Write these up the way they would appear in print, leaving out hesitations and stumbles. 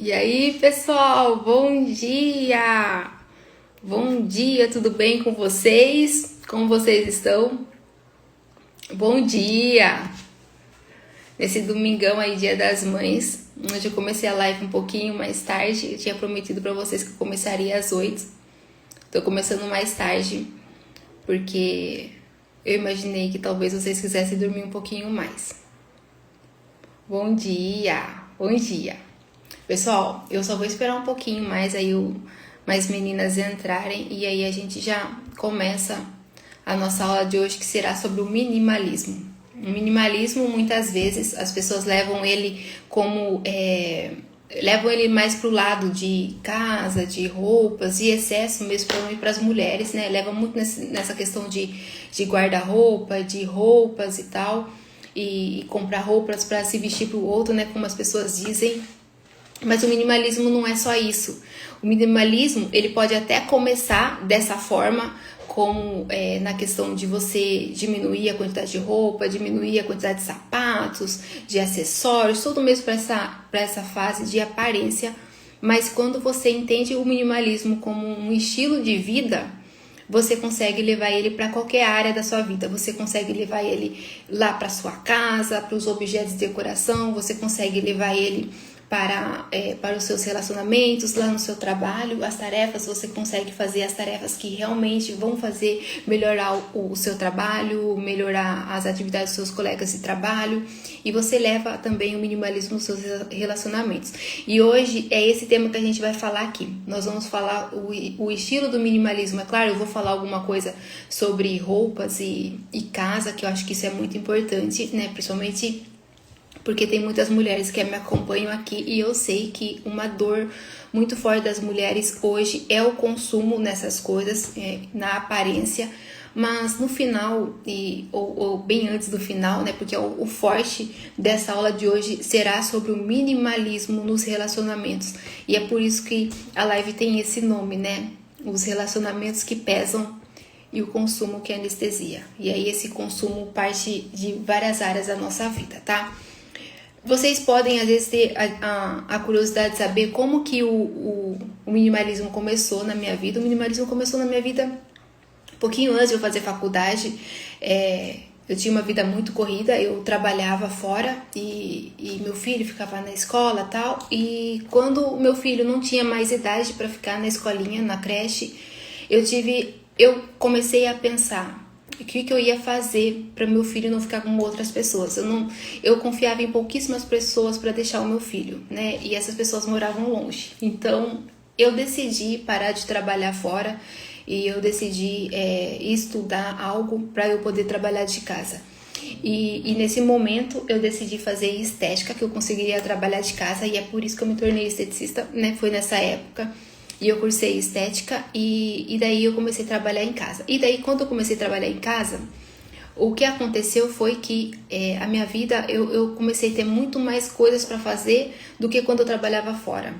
E aí, pessoal, bom dia! Bom dia, tudo bem com vocês? Como vocês estão? Bom dia! Nesse domingão aí, Dia das Mães, hoje eu comecei a live um pouquinho mais tarde. Eu tinha prometido pra vocês que eu começaria às 8. Tô começando mais tarde, porque eu imaginei que talvez vocês quisessem dormir um pouquinho mais. Bom dia! Bom dia! Pessoal, eu só vou esperar um pouquinho mais aí mais meninas entrarem e aí a gente já começa a nossa aula de hoje, que será sobre o minimalismo. O minimalismo, muitas vezes, as pessoas levam ele como... levam ele mais pro lado de casa, de roupas e excesso mesmo para as mulheres, né? Leva muito nessa questão de guarda-roupa, de roupas e tal, e comprar roupas para se vestir pro outro, né? Como as pessoas dizem. Mas o minimalismo não é só isso. O minimalismo, ele pode até começar dessa forma, como na questão de você diminuir a quantidade de roupa, diminuir a quantidade de sapatos, de acessórios, tudo mesmo para essa fase de aparência. Mas quando você entende o minimalismo como um estilo de vida, você consegue levar ele para qualquer área da sua vida. Você consegue levar ele lá para sua casa, para os objetos de decoração, você consegue levar ele para os seus relacionamentos, lá no seu trabalho, as tarefas, você consegue fazer as tarefas que realmente vão fazer melhorar o seu trabalho, melhorar as atividades dos seus colegas de trabalho, e você leva também o minimalismo nos seus relacionamentos. E hoje é esse tema que a gente vai falar aqui. Nós vamos falar o estilo do minimalismo. É claro, eu vou falar alguma coisa sobre roupas e casa, que eu acho que isso é muito importante, né? Principalmente porque tem muitas mulheres que me acompanham aqui e eu sei que uma dor muito forte das mulheres hoje é o consumo nessas coisas, na aparência, mas no final, ou bem antes do final, né, porque o forte dessa aula de hoje será sobre o minimalismo nos relacionamentos. E é por isso que a live tem esse nome, né? Os relacionamentos que pesam e o consumo que é anestesia. E aí esse consumo parte de várias áreas da nossa vida, tá? Vocês podem, às vezes, ter a curiosidade de saber como que o minimalismo começou na minha vida. O minimalismo começou na minha vida um pouquinho antes de eu fazer faculdade. Eu tinha uma vida muito corrida, eu trabalhava fora e meu filho ficava na escola e tal. E quando o meu filho não tinha mais idade para ficar na escolinha, na creche, eu comecei a pensar o que eu ia fazer para meu filho não ficar com outras pessoas. Eu confiava em pouquíssimas pessoas para deixar o meu filho, né? E essas pessoas moravam longe. Então, eu decidi parar de trabalhar fora e eu decidi estudar algo para eu poder trabalhar de casa. E nesse momento eu decidi fazer estética, que eu conseguiria trabalhar de casa, e é por isso que eu me tornei esteticista, né? Foi nessa época. E eu cursei estética e daí eu comecei a trabalhar em casa. E daí, quando eu comecei a trabalhar em casa, o que aconteceu foi que a minha vida, eu comecei a ter muito mais coisas para fazer do que quando eu trabalhava fora.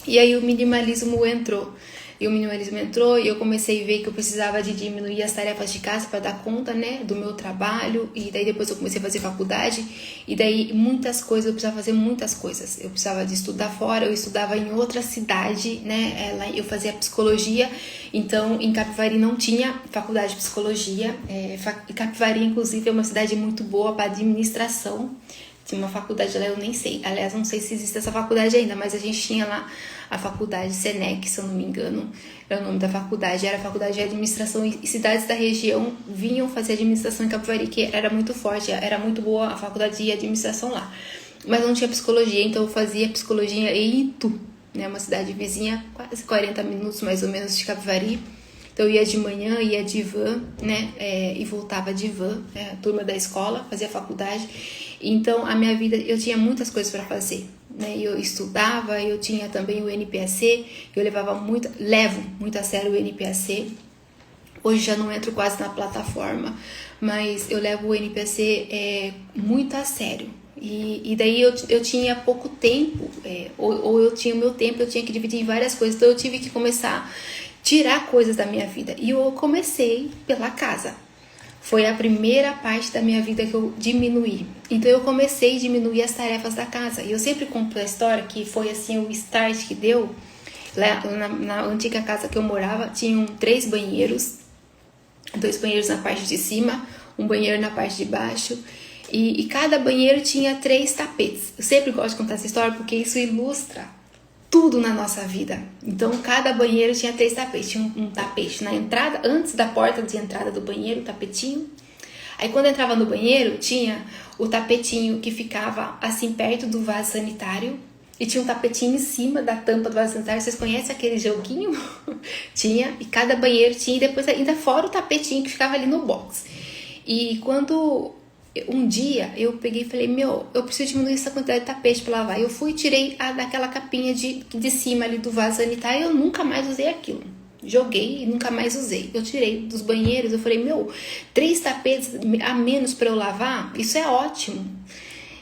E aí o minimalismo entrou. E eu comecei a ver que eu precisava de diminuir as tarefas de casa para dar conta, né, do meu trabalho. E daí depois eu comecei a fazer faculdade. E daí muitas coisas, eu precisava fazer muitas coisas. Eu precisava de estudar fora, eu estudava em outra cidade, né, eu fazia psicologia. Então em Capivari não tinha faculdade de psicologia. Capivari, inclusive, é uma cidade muito boa para administração. Tinha uma faculdade lá, eu nem sei. Aliás, não sei se existe essa faculdade ainda, mas a gente tinha lá a faculdade Senec, se eu não me engano, era o nome da faculdade. Era a faculdade de administração e cidades da região vinham fazer administração em Capivari, que era muito forte, era muito boa a faculdade de administração lá. Mas não tinha psicologia, então eu fazia psicologia em Itu, né, uma cidade vizinha, quase 40 minutos mais ou menos de Capivari. Então eu ia de manhã, ia de van, né, e voltava de van, turma da escola, fazia faculdade. Então a minha vida, eu tinha muitas coisas para fazer, né, eu estudava, eu tinha também o NPAC, eu levo muito a sério o NPAC. Hoje já não entro quase na plataforma, mas eu levo o NPAC muito a sério. E daí eu tinha pouco tempo, ou eu tinha o meu tempo, eu tinha que dividir em várias coisas, então eu tive que começar a tirar coisas da minha vida. E eu comecei pela casa. foi a primeira parte da minha vida que eu diminuí. Então eu comecei a diminuir as tarefas da casa. E eu sempre conto a história que foi assim o start que deu. Lá na antiga casa que eu morava, tinham 3 banheiros. 2 banheiros na parte de cima, um banheiro na parte de baixo. E cada banheiro tinha 3 tapetes. Eu sempre gosto de contar essa história porque isso ilustra tudo na nossa vida. Então, cada banheiro tinha 3 tapetes. Tinha um tapete na entrada, antes da porta de entrada do banheiro, um tapetinho. Aí, quando eu entrava no banheiro, tinha o tapetinho que ficava assim perto do vaso sanitário. E tinha um tapetinho em cima da tampa do vaso sanitário. Vocês conhecem aquele joguinho? Tinha. E cada banheiro tinha. E depois, ainda fora o tapetinho que ficava ali no box. E quando... um dia eu peguei e falei, eu preciso diminuir essa quantidade de tapete para lavar. Eu fui e tirei daquela capinha de cima ali do vaso sanitário e eu nunca mais usei aquilo. Joguei e nunca mais usei. Eu tirei dos banheiros, eu falei, 3 tapetes a menos para eu lavar, isso é ótimo.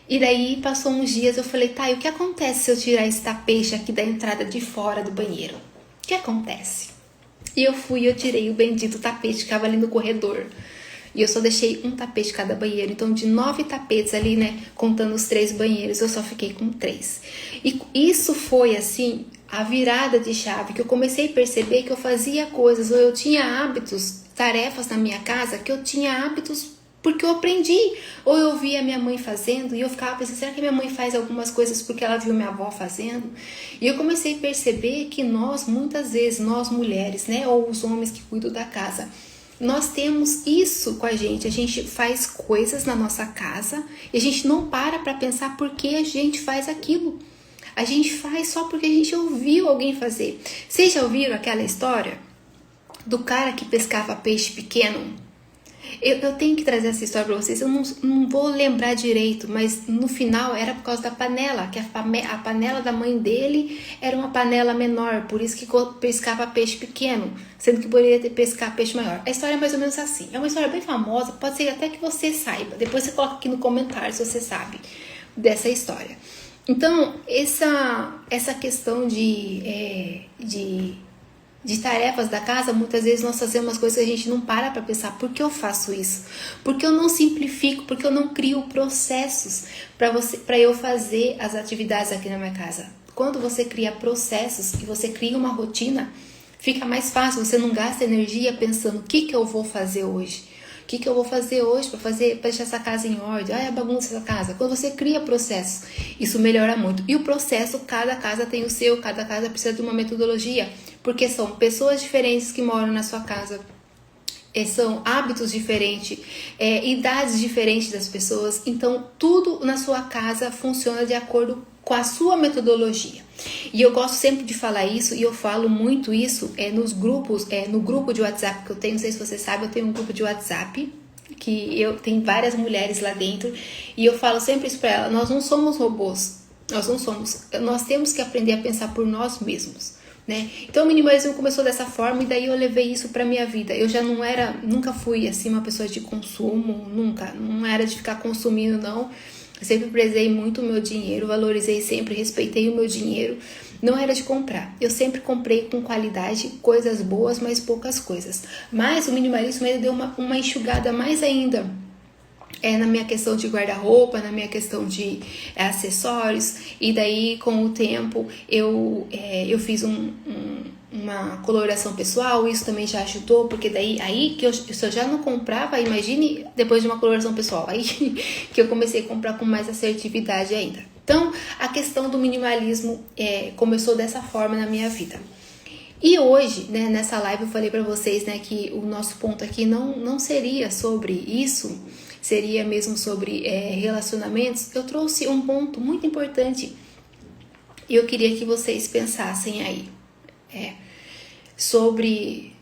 E daí passou uns dias, eu falei, tá, e o que acontece se eu tirar esse tapete aqui da entrada de fora do banheiro? O que acontece? E eu fui e eu tirei o bendito tapete que ficava ali no corredor. E eu só deixei um tapete cada banheiro. Então, de 9 tapetes ali, né, contando os 3 banheiros, eu só fiquei com 3. E isso foi, assim, a virada de chave, que eu comecei a perceber que eu fazia coisas, ou eu tinha hábitos, tarefas na minha casa, que eu tinha hábitos porque eu aprendi. Ou eu via minha mãe fazendo e eu ficava pensando, será que minha mãe faz algumas coisas porque ela viu minha avó fazendo? E eu comecei a perceber que nós, muitas vezes, nós mulheres, né, ou os homens que cuidam da casa, nós temos isso com a gente faz coisas na nossa casa e a gente não para pensar por que a gente faz aquilo. A gente faz só porque a gente ouviu alguém fazer. Vocês já ouviram aquela história do cara que pescava peixe pequeno? Eu tenho que trazer essa história para vocês, eu não vou lembrar direito, mas no final era por causa da panela, que a panela da mãe dele era uma panela menor, por isso que pescava peixe pequeno, sendo que poderia ter pescar peixe maior. A história é mais ou menos assim, é uma história bem famosa, pode ser até que você saiba, depois você coloca aqui no comentário se você sabe dessa história. Então, essa questão de tarefas da casa, muitas vezes nós fazemos coisas que a gente não para pensar, por que eu faço isso? Porque eu não simplifico, porque eu não crio processos para eu fazer as atividades aqui na minha casa. Quando você cria processos e você cria uma rotina, fica mais fácil, você não gasta energia pensando, o que eu vou fazer hoje? O que eu vou fazer hoje para deixar essa casa em ordem? É bagunça essa casa. Quando você cria processos, isso melhora muito. E o processo, cada casa tem o seu, cada casa precisa de uma metodologia, porque são pessoas diferentes que moram na sua casa, são hábitos diferentes, idades diferentes das pessoas, então tudo na sua casa funciona de acordo com a sua metodologia. E eu gosto sempre de falar isso, e eu falo muito isso nos grupos, no grupo de WhatsApp que eu tenho, não sei se você sabe, eu tenho um grupo de WhatsApp, que eu tenho várias mulheres lá dentro, e eu falo sempre isso para elas, nós não somos robôs, nós temos que aprender a pensar por nós mesmos. Né? Então o minimalismo começou dessa forma e daí eu levei isso pra minha vida. Eu já nunca fui assim uma pessoa de consumo, não era de ficar consumindo, não. Eu sempre prezei muito o meu dinheiro, valorizei sempre, respeitei o meu dinheiro. Não era de comprar. Eu sempre comprei com qualidade, coisas boas, mas poucas coisas. Mas o minimalismo ele deu uma enxugada mais ainda. Na minha questão de guarda-roupa, na minha questão de acessórios, e daí com o tempo eu fiz uma coloração pessoal, isso também já ajudou, porque daí aí que se eu já não comprava, imagine depois de uma coloração pessoal, aí que eu comecei a comprar com mais assertividade ainda. Então a questão do minimalismo começou dessa forma na minha vida. E hoje, né, nessa live eu falei para vocês, né, que o nosso ponto aqui não seria sobre isso, seria mesmo sobre relacionamentos. Eu trouxe um ponto muito importante e eu queria que vocês pensassem aí sobre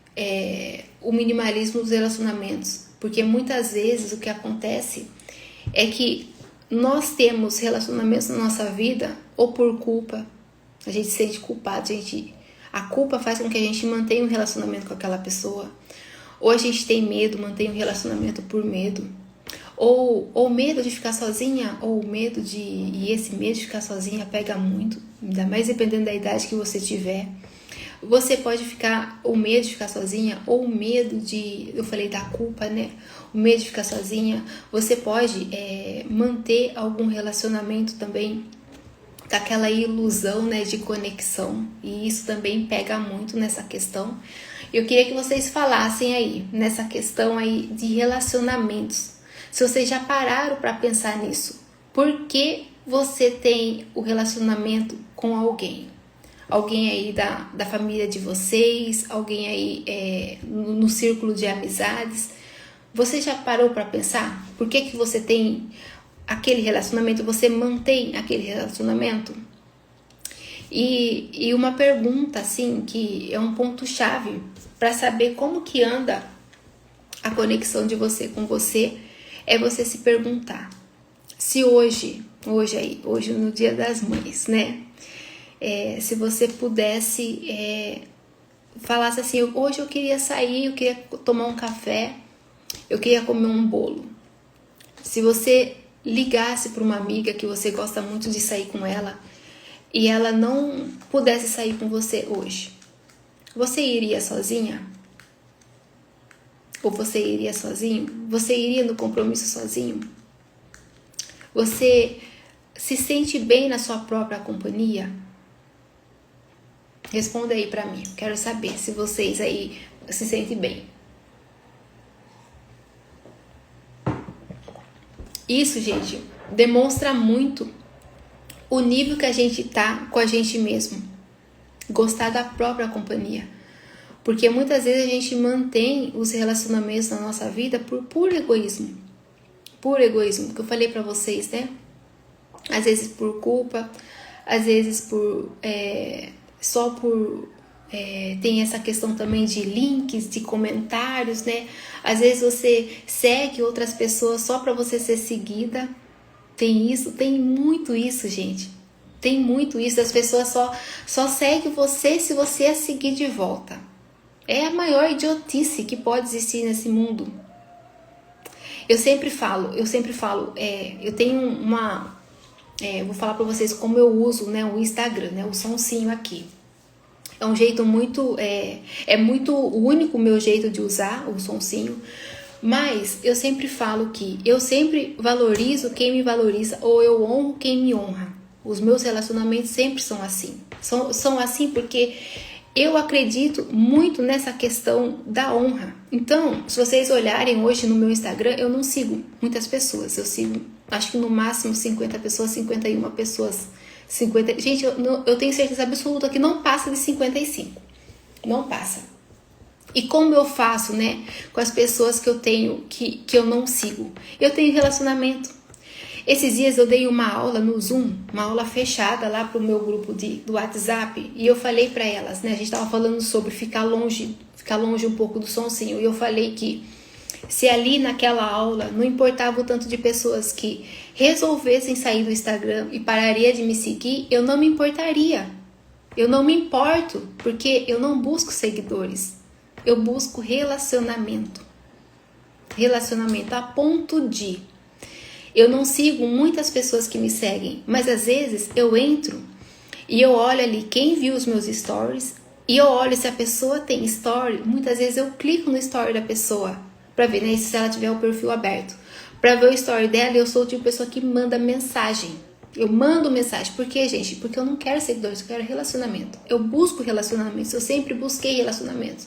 o minimalismo dos relacionamentos, porque muitas vezes o que acontece é que nós temos relacionamentos na nossa vida ou por culpa, a gente se sente culpado, a culpa faz com que a gente mantenha um relacionamento com aquela pessoa, ou a gente tem medo, mantém um relacionamento por medo, ou medo de ficar sozinha, e esse medo de ficar sozinha pega muito, ainda mais dependendo da idade que você tiver. Você pode ficar, o medo de ficar sozinha, ou o medo de, eu falei da culpa, né? O medo de ficar sozinha. Você pode manter algum relacionamento também daquela ilusão, né, de conexão. E isso também pega muito nessa questão. Eu queria que vocês falassem aí, nessa questão aí de relacionamentos. Se vocês já pararam para pensar nisso. Por que você tem o relacionamento com alguém? Alguém aí da família de vocês, alguém aí no círculo de amizades. Você já parou para pensar? Por que você tem aquele relacionamento? Você mantém aquele relacionamento? E uma pergunta, assim, que é um ponto-chave para saber como que anda a conexão de você com você, é você se perguntar. Se hoje no Dia das Mães, né? Se você pudesse falasse assim, hoje eu queria sair, eu queria tomar um café, eu queria comer um bolo. Se você ligasse para uma amiga que você gosta muito de sair com ela e ela não pudesse sair com você hoje, você iria sozinha? Ou você iria sozinho? Você iria no compromisso sozinho? Você se sente bem na sua própria companhia? Responda aí pra mim. Quero saber se vocês aí se sentem bem. Isso, gente, demonstra muito o nível que a gente tá com a gente mesmo. Gostar da própria companhia. Porque muitas vezes a gente mantém os relacionamentos na nossa vida por puro egoísmo. Puro egoísmo, que eu falei pra vocês, né? Às vezes por culpa, às vezes tem essa questão também de links, de comentários, né? Às vezes você segue outras pessoas só pra você ser seguida. Tem isso, tem muito isso, gente. Tem muito isso. As pessoas só seguem você se você a seguir de volta. É a maior idiotice que pode existir nesse mundo. Eu sempre falo, eu tenho vou falar pra vocês como eu uso, né, o Instagram, né, o sonsinho aqui. É um jeito muito, muito único o meu jeito de usar o sonsinho, mas eu sempre falo que eu sempre valorizo quem me valoriza ou eu honro quem me honra. Os meus relacionamentos sempre são assim. São assim porque eu acredito muito nessa questão da honra. Então, se vocês olharem hoje no meu Instagram, eu não sigo muitas pessoas. Eu sigo, acho que no máximo 50 pessoas, 51 pessoas. 50. Gente, eu tenho certeza absoluta que não passa de 55. Não passa. E como eu faço, né, com as pessoas que eu tenho, que eu não sigo? Eu tenho relacionamento. Esses dias eu dei uma aula no Zoom, uma aula fechada lá pro meu grupo do WhatsApp, e eu falei para elas, né, a gente tava falando sobre ficar longe um pouco do sonsinho, e eu falei que se ali naquela aula não importava o tanto de pessoas que resolvessem sair do Instagram e pararia de me seguir, eu não me importaria. Eu não me importo, porque eu não busco seguidores, eu busco relacionamento. Relacionamento a ponto de eu não sigo muitas pessoas que me seguem, mas às vezes eu entro e eu olho ali quem viu os meus stories e eu olho se a pessoa tem story. Muitas vezes eu clico no story da pessoa para ver, né, se ela tiver o perfil aberto, para ver o story dela. Eu sou o tipo de pessoa que manda mensagem. Eu mando mensagem. Por quê, gente? Porque eu não quero seguidores, eu quero relacionamento. Eu busco relacionamentos, eu sempre busquei relacionamentos.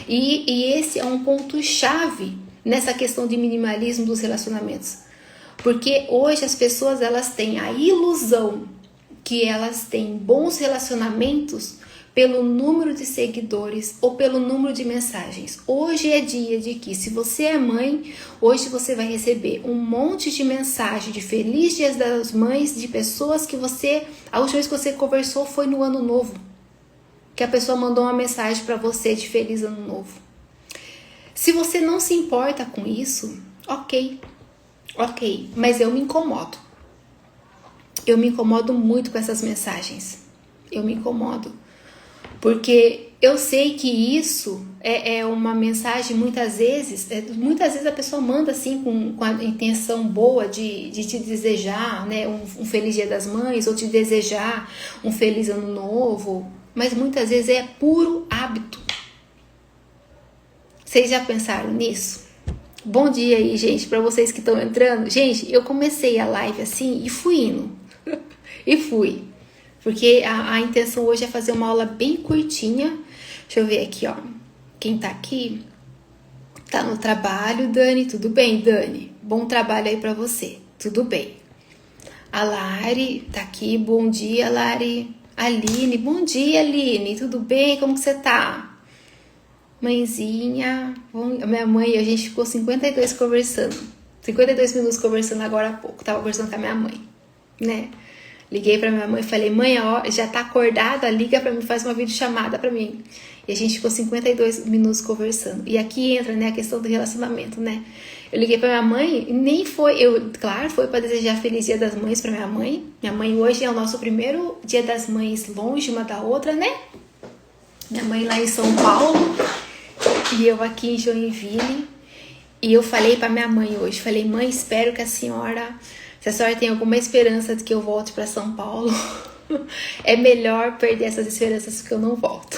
E esse é um ponto-chave nessa questão de minimalismo dos relacionamentos. Porque hoje as pessoas elas têm a ilusão que elas têm bons relacionamentos pelo número de seguidores ou pelo número de mensagens. Hoje é dia de que, se você é mãe, hoje você vai receber um monte de mensagem de Feliz Dia das Mães de pessoas que a última vez que você conversou foi no Ano Novo. Que a pessoa mandou uma mensagem para você de Feliz Ano Novo. Se você não se importa com isso, ok, mas eu me incomodo. Eu me incomodo muito com essas mensagens. Eu me incomodo. Porque eu sei que isso é uma mensagem, muitas vezes a pessoa manda assim com a intenção boa de te desejar, né, um Feliz Dia das Mães, ou te desejar um Feliz Ano Novo, mas muitas vezes é puro hábito. Vocês já pensaram nisso? Bom dia aí, gente, para vocês que estão entrando. Gente, eu comecei a live assim e fui indo. E fui. Porque a intenção hoje é fazer uma aula bem curtinha. Deixa eu ver aqui, ó. Quem tá aqui tá no trabalho, Dani. Tudo bem, Dani? Bom trabalho aí pra você. Tudo bem. A Lari tá aqui. Bom dia, Lari. Aline. Bom dia, Aline. Tudo bem? Como que você tá? Mãezinha. Minha mãe, a gente ficou 52 conversando. 52 minutos conversando agora há pouco. Tava conversando com a minha mãe, né? Liguei pra minha mãe e falei, mãe, ó, já tá acordada? Liga pra mim, faz uma videochamada pra mim. E a gente ficou 52 minutos conversando. E aqui entra, né, a questão do relacionamento, né? Eu liguei pra minha mãe e nem foi... Claro, foi pra desejar Feliz Dia das Mães pra minha mãe. Minha mãe hoje é o nosso primeiro Dia das Mães longe uma da outra, né? Minha mãe lá em São Paulo e eu aqui em Joinville. E eu falei pra minha mãe hoje, falei, mãe, espero que a senhora... Se a senhora tem alguma esperança de que eu volte para São Paulo, é melhor perder essas esperanças que eu não volto,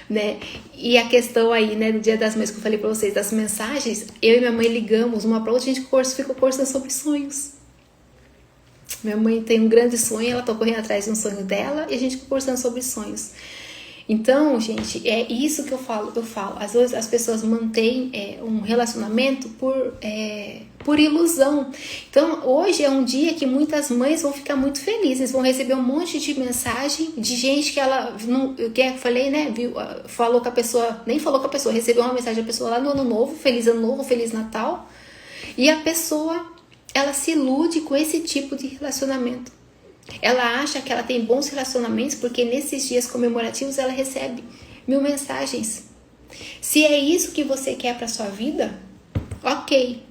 né? E a questão aí, né, do Dia das Mães que eu falei para vocês, das mensagens, eu e minha mãe ligamos uma para outra, a gente ficou conversando sobre sonhos. Minha mãe tem um grande sonho, ela tá correndo atrás de um sonho dela e a gente ficou conversando sobre sonhos. Então, gente, é isso que eu falo. Às vezes as pessoas mantêm um relacionamento por ilusão. Então, hoje é um dia que muitas mães vão ficar muito felizes, vão receber um monte de mensagem de gente que ela, que eu falei, né, viu, falou com a pessoa, nem falou com a pessoa, recebeu uma mensagem da pessoa lá no Ano Novo, Feliz Ano Novo, Feliz Natal, e a pessoa, ela se ilude com esse tipo de relacionamento. Ela acha que ela tem bons relacionamentos porque nesses dias comemorativos ela recebe 1000 mensagens. Se é isso que você quer para sua vida, ok.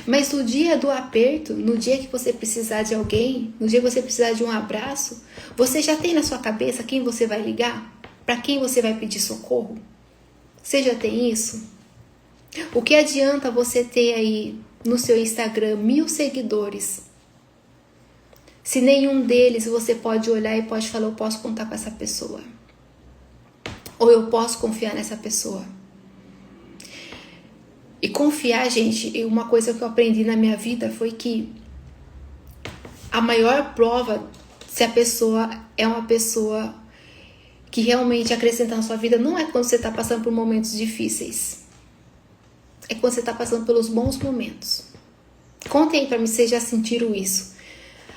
Mas no dia do aperto, no dia que você precisar de alguém, no dia que você precisar de um abraço, você já tem na sua cabeça quem você vai ligar? Para quem você vai pedir socorro? Você já tem isso? O que adianta você ter aí no seu Instagram 1000 seguidores? Se nenhum deles você pode olhar e pode falar, eu posso contar com essa pessoa. Ou eu posso confiar nessa pessoa. E confiar, gente, uma coisa que eu aprendi na minha vida foi que a maior prova se a pessoa é uma pessoa que realmente acrescenta na sua vida não é quando você está passando por momentos difíceis. É quando você está passando pelos bons momentos. Contem aí pra mim se vocês já sentiram isso.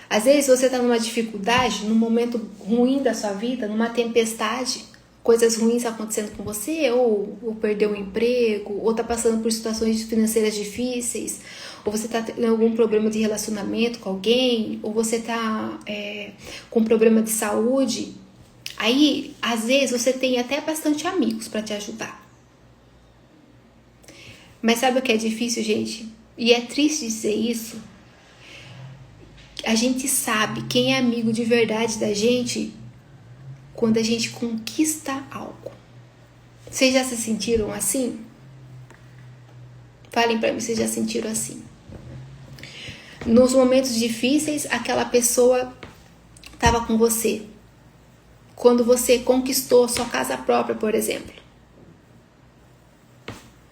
Às vezes você está numa dificuldade, num momento ruim da sua vida, numa tempestade, coisas ruins acontecendo com você, ou perdeu o emprego, ou está passando por situações financeiras difíceis, ou você está tendo algum problema de relacionamento com alguém, ou você está com um problema de saúde. Aí, às vezes, você tem até bastante amigos para te ajudar. Mas sabe o que é difícil, gente? E é triste dizer isso. A gente sabe quem é amigo de verdade da gente quando a gente conquista algo. Vocês já se sentiram assim? Falem pra mim se vocês já sentiram assim. Nos momentos difíceis, aquela pessoa estava com você. Quando você conquistou sua casa própria, por exemplo.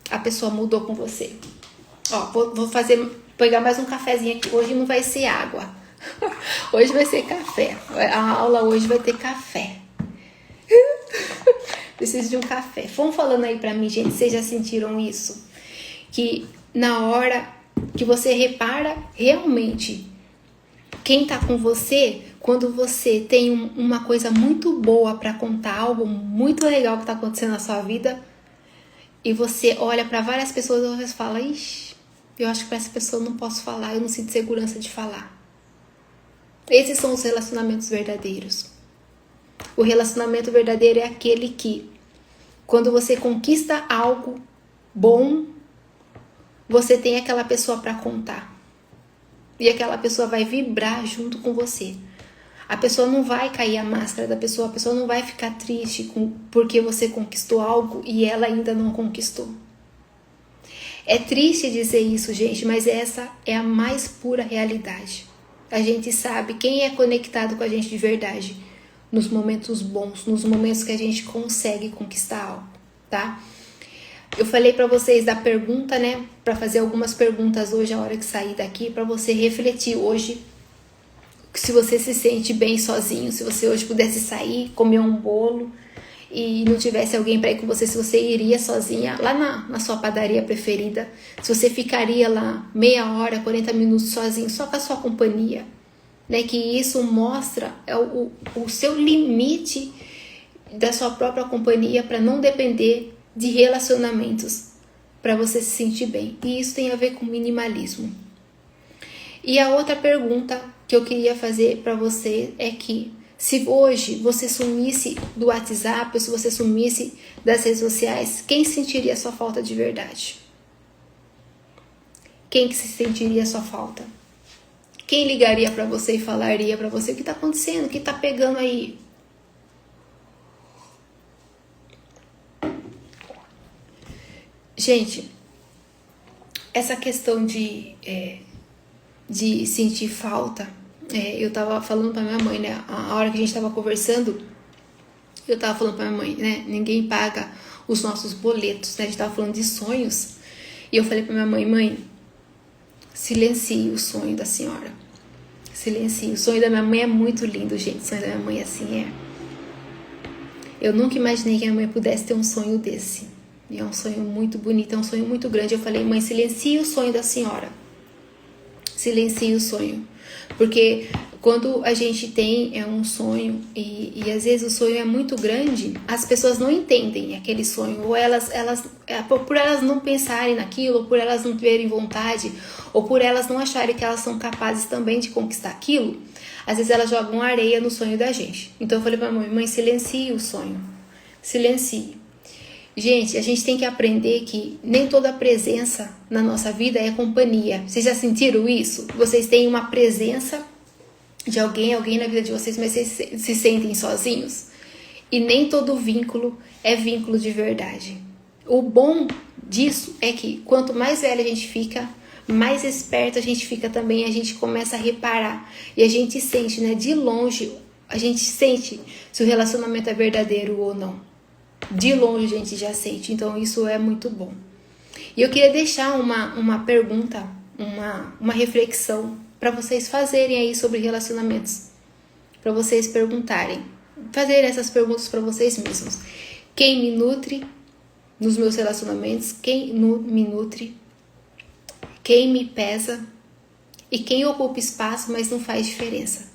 A pessoa mudou com você. Ó, vou pegar mais um cafezinho aqui. Hoje não vai ser água. Hoje vai ser café. A aula hoje vai ter café. Preciso de um café. Vão falando aí pra mim, gente, vocês já sentiram isso? Que na hora que você repara realmente quem tá com você, quando você tem uma coisa muito boa pra contar, algo muito legal que tá acontecendo na sua vida, e você olha pra várias pessoas e você fala, ixi, eu acho que pra essa pessoa eu não posso falar, eu não sinto segurança de falar. Esses são os relacionamentos verdadeiros. O relacionamento verdadeiro é aquele que, quando você conquista algo bom, você tem aquela pessoa para contar. E aquela pessoa vai vibrar junto com você. A pessoa não vai cair a máscara da pessoa, a pessoa não vai ficar triste porque você conquistou algo e ela ainda não conquistou. É triste dizer isso, gente, mas essa é a mais pura realidade. A gente sabe quem é conectado com a gente de verdade nos momentos bons, nos momentos que a gente consegue conquistar algo, tá? Eu falei para vocês da pergunta, né? Para fazer algumas perguntas hoje, a hora que sair daqui, para você refletir hoje. Se você se sente bem sozinho, se você hoje pudesse sair, comer um bolo e não tivesse alguém para ir com você, se você iria sozinha lá na sua padaria preferida, se você ficaria lá meia hora, 40 minutos sozinho, só com a sua companhia, né? Que isso mostra o seu limite da sua própria companhia para não depender de relacionamentos, para você se sentir bem. E isso tem a ver com minimalismo. E a outra pergunta que eu queria fazer para você é que se hoje você sumisse do WhatsApp, ou se você sumisse das redes sociais, quem sentiria a sua falta de verdade? Quem que se sentiria a sua falta? Quem ligaria para você e falaria para você o que está acontecendo, o que está pegando aí? Gente, essa questão de sentir falta, eu tava falando pra minha mãe, né? A hora que a gente tava conversando, eu tava falando pra minha mãe, né? Ninguém paga os nossos boletos, né? A gente tava falando de sonhos. E eu falei pra minha mãe, mãe, silencie o sonho da senhora. Silencie. O sonho da minha mãe é muito lindo, gente. O sonho da minha mãe, assim, eu nunca imaginei que a minha mãe pudesse ter um sonho desse. E é um sonho muito bonito, é um sonho muito grande. Eu falei, mãe, silencie o sonho da senhora. Silencie o sonho. Porque quando a gente tem um sonho e às vezes o sonho é muito grande, as pessoas não entendem aquele sonho. Ou por elas não pensarem naquilo, ou por elas não terem vontade, ou por elas não acharem que elas são capazes também de conquistar aquilo, às vezes elas jogam areia no sonho da gente. Então eu falei pra mãe, mãe, silencie o sonho. Silencie. Gente, a gente tem que aprender que nem toda presença na nossa vida é companhia. Vocês já sentiram isso? Vocês têm uma presença de alguém na vida de vocês, mas vocês se sentem sozinhos? E nem todo vínculo é vínculo de verdade. O bom disso é que quanto mais velha a gente fica, mais esperto a gente fica também, a gente começa a reparar. E a gente sente, né? De longe, a gente sente se o relacionamento é verdadeiro ou não. De longe a gente já sente, então isso é muito bom. E eu queria deixar uma pergunta, uma reflexão para vocês fazerem aí sobre relacionamentos. Para vocês perguntarem, fazer essas perguntas para vocês mesmos. Quem me nutre nos meus relacionamentos? Quem me nutre? Quem me pesa? E quem ocupa espaço, mas não faz diferença?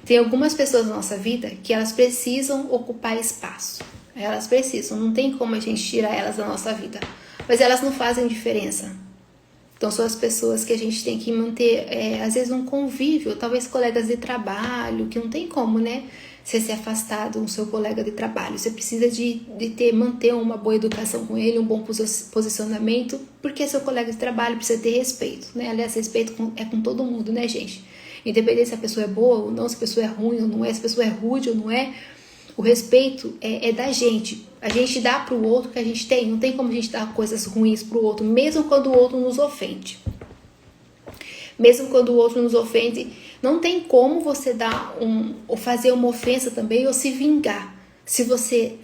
Tem algumas pessoas na nossa vida que elas precisam ocupar espaço. Elas precisam, não tem como a gente tirar elas da nossa vida. Mas elas não fazem diferença. Então são as pessoas que a gente tem que manter, às vezes um convívio, talvez colegas de trabalho, que não tem como, né? Você se afastar do seu colega de trabalho. Você precisa de manter uma boa educação com ele, um bom posicionamento, porque seu colega de trabalho precisa ter respeito, né? Aliás, respeito é com todo mundo, né, gente? Independente se a pessoa é boa ou não, se a pessoa é ruim ou não é, se a pessoa é rude ou não é, o respeito é da gente. A gente dá pro outro o que a gente tem. Não tem como a gente dar coisas ruins pro outro, mesmo quando o outro nos ofende. Mesmo quando o outro nos ofende, não tem como você dar ou fazer uma ofensa também, ou se vingar, se você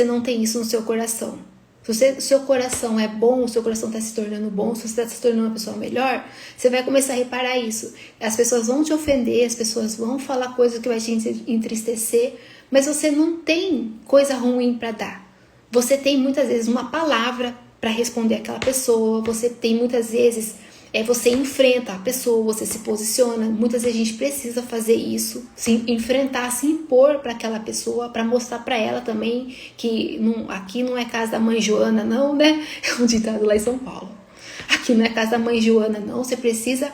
não tem isso no seu coração. Se o seu coração é bom, o seu coração está se tornando bom, se você está se tornando uma pessoa melhor, você vai começar a reparar isso. As pessoas vão te ofender, as pessoas vão falar coisas que vai te entristecer, mas você não tem coisa ruim para dar. Você tem muitas vezes uma palavra para responder aquela pessoa, você tem muitas vezes, você enfrenta a pessoa, você se posiciona. Muitas vezes a gente precisa fazer isso, se enfrentar, se impor para aquela pessoa, para mostrar para ela também que aqui não é casa da mãe Joana não, né? É um ditado lá em São Paulo. Aqui não é casa da mãe Joana não, você precisa...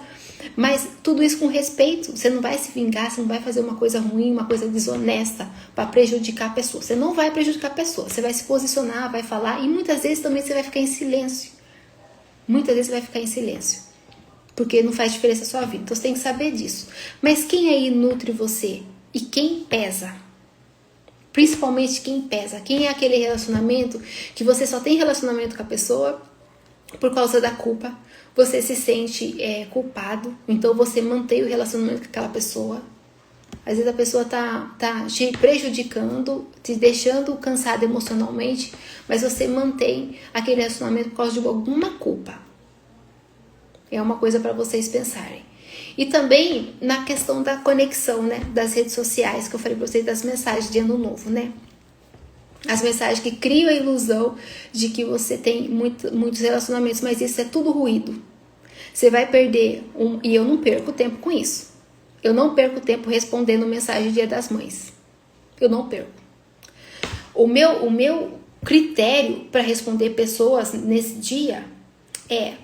Mas tudo isso com respeito. Você não vai se vingar, você não vai fazer uma coisa ruim, uma coisa desonesta para prejudicar a pessoa. Você não vai prejudicar a pessoa, você vai se posicionar, vai falar, e muitas vezes também você vai ficar em silêncio. Muitas vezes você vai ficar em silêncio, porque não faz diferença na sua vida. Então você tem que saber disso. Mas quem aí nutre você? E quem pesa? Principalmente quem pesa. Quem é aquele relacionamento que você só tem relacionamento com a pessoa por causa da culpa? Você se sente culpado, então você mantém o relacionamento com aquela pessoa. Às vezes a pessoa tá te prejudicando, te deixando cansado emocionalmente, mas você mantém aquele relacionamento por causa de alguma culpa. É uma coisa para vocês pensarem. E também na questão da conexão, né, das redes sociais, que eu falei para vocês, das mensagens de ano novo, né? As mensagens que criam a ilusão de que você tem muitos relacionamentos, mas isso é tudo ruído. Você vai perder, e eu não perco tempo com isso. Eu não perco tempo respondendo mensagem Dia das Mães. Eu não perco. O meu critério para responder pessoas nesse dia é: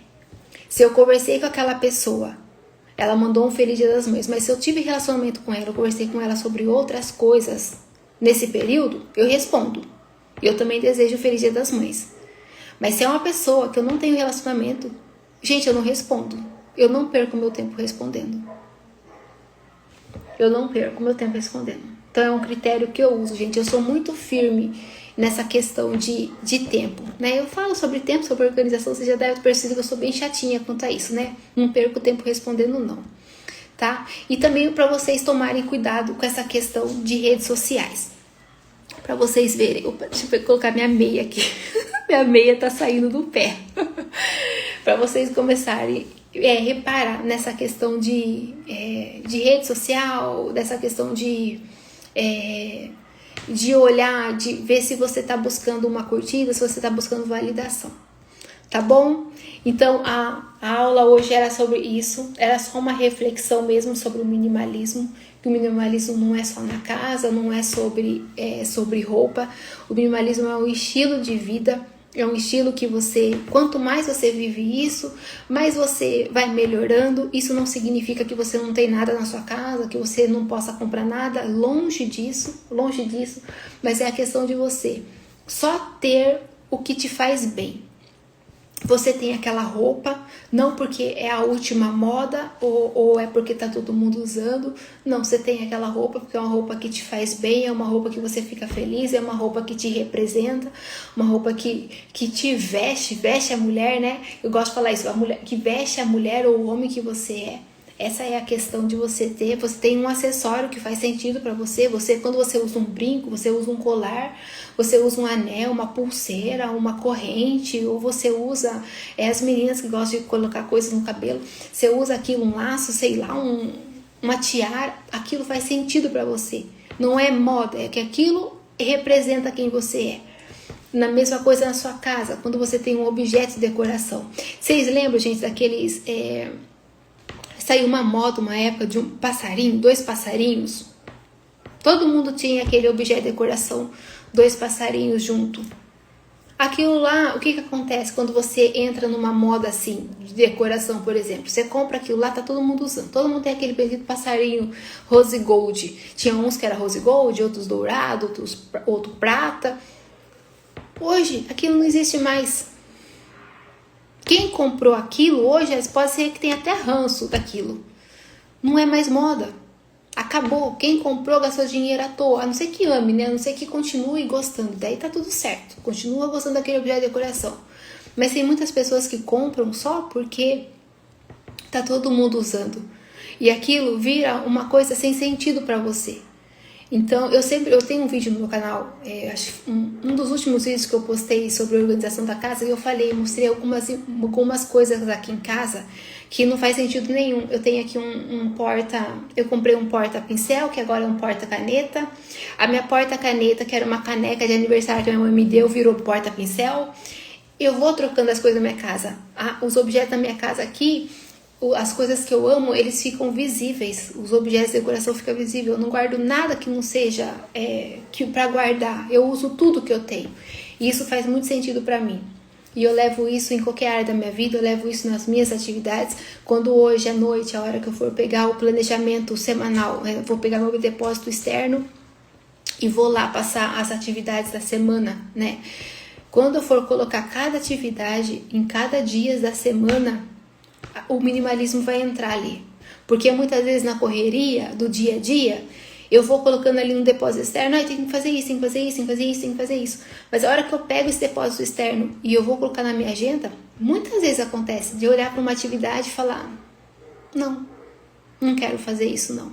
se eu conversei com aquela pessoa, ela mandou um Feliz Dia das Mães, mas se eu tive relacionamento com ela, eu conversei com ela sobre outras coisas nesse período, eu respondo. Eu também desejo um Feliz Dia das Mães. Mas se é uma pessoa que eu não tenho relacionamento, gente, eu não respondo. Eu não perco meu tempo respondendo. Eu não perco meu tempo respondendo. Então é um critério que eu uso, gente. Eu sou muito firme nessa questão de tempo, né? Eu falo sobre tempo, sobre organização, você já deve perceber que eu sou bem chatinha quanto a isso, né? Não perco tempo respondendo, não. Tá? E também para vocês tomarem cuidado com essa questão de redes sociais. Para vocês verem. Opa, deixa eu colocar minha meia aqui. Minha meia tá saindo do pé. Para vocês começarem reparar nessa questão de rede social, dessa questão de olhar, de ver se você está buscando uma curtida, se você está buscando validação. Tá bom? Então, a aula hoje era sobre isso, era só uma reflexão mesmo sobre o minimalismo, que o minimalismo não é só na casa, não é sobre roupa, o minimalismo é um estilo de vida, é um estilo que quanto mais você vive isso, mais você vai melhorando. Isso não significa que você não tem nada na sua casa, que você não possa comprar nada, longe disso, mas é a questão de você só ter o que te faz bem. Você tem aquela roupa, não porque é a última moda ou é porque tá todo mundo usando. Não, você tem aquela roupa porque é uma roupa que te faz bem, é uma roupa que você fica feliz, é uma roupa que te representa, uma roupa que te veste a mulher, né? Eu gosto de falar isso, a mulher que veste a mulher ou o homem que você é. Essa é a questão de você tem um acessório que faz sentido para você. Quando você usa um brinco, você usa um colar, você usa um anel, uma pulseira, uma corrente, ou você usa, as meninas que gostam de colocar coisas no cabelo, você usa aquilo, um laço, sei lá, uma tiara, aquilo faz sentido para você. Não é moda, é que aquilo representa quem você é. Na mesma coisa na sua casa, quando você tem um objeto de decoração. Vocês lembram, gente, daqueles... Saiu uma moda, uma época de um passarinho, 2 passarinhos. Todo mundo tinha aquele objeto de decoração, 2 passarinhos junto. Aquilo lá, o que acontece quando você entra numa moda assim, de decoração, por exemplo? Você compra aquilo lá, tá todo mundo usando. Todo mundo tem aquele bendito passarinho rose gold. Tinha uns que era rose gold, outros dourado, outro prata. Hoje, aquilo não existe mais. Quem comprou aquilo hoje pode ser que tenha até ranço daquilo. Não é mais moda. Acabou. Quem comprou gastou dinheiro à toa. A não ser que ame, né? A não ser que continue gostando. Daí tá tudo certo. Continua gostando daquele objeto de decoração. Mas tem muitas pessoas que compram só porque tá todo mundo usando. E aquilo vira uma coisa sem sentido para você. Então, eu tenho um vídeo no meu canal, um dos últimos vídeos que eu postei sobre a organização da casa, eu mostrei algumas coisas aqui em casa que não faz sentido nenhum. Eu tenho aqui eu comprei um porta-pincel, que agora é um porta-caneta. A minha porta-caneta, que era uma caneca de aniversário que a minha mãe me deu, virou porta-pincel. Eu vou trocando as coisas da minha casa. Os objetos da minha casa aqui, as coisas que eu amo, eles ficam visíveis. Os objetos de decoração ficam visíveis. Eu não guardo nada que não seja para guardar. Eu uso tudo que eu tenho. E isso faz muito sentido para mim. E eu levo isso em qualquer área da minha vida. Eu levo isso nas minhas atividades. Quando hoje à noite, a hora que eu for pegar o planejamento semanal, eu vou pegar meu depósito externo e vou lá passar as atividades da semana, né? Quando eu for colocar cada atividade em cada dia da semana, o minimalismo vai entrar ali. Porque muitas vezes na correria do dia a dia, eu vou colocando ali no depósito externo, tem que fazer isso, tem que fazer isso, tem que fazer isso, tem que fazer isso. Mas a hora que eu pego esse depósito externo e eu vou colocar na minha agenda, muitas vezes acontece de eu olhar para uma atividade e falar: não quero fazer isso não.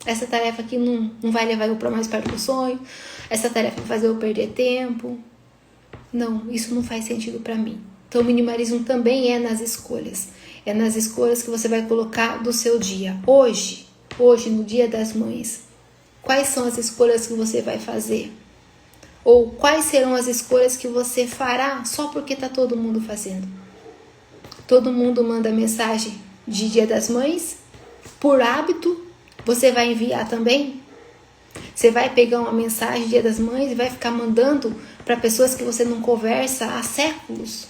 Essa tarefa aqui não vai levar eu para mais perto do sonho. Essa tarefa vai fazer eu perder tempo. Não, isso não faz sentido para mim. Então, o minimalismo também é nas escolhas. É nas escolhas que você vai colocar do seu dia. Hoje, no Dia das Mães, quais são as escolhas que você vai fazer? Ou quais serão as escolhas que você fará só porque tá todo mundo fazendo? Todo mundo manda mensagem de Dia das Mães? Por hábito, você vai enviar também? Você vai pegar uma mensagem de Dia das Mães e vai ficar mandando para pessoas que você não conversa há séculos?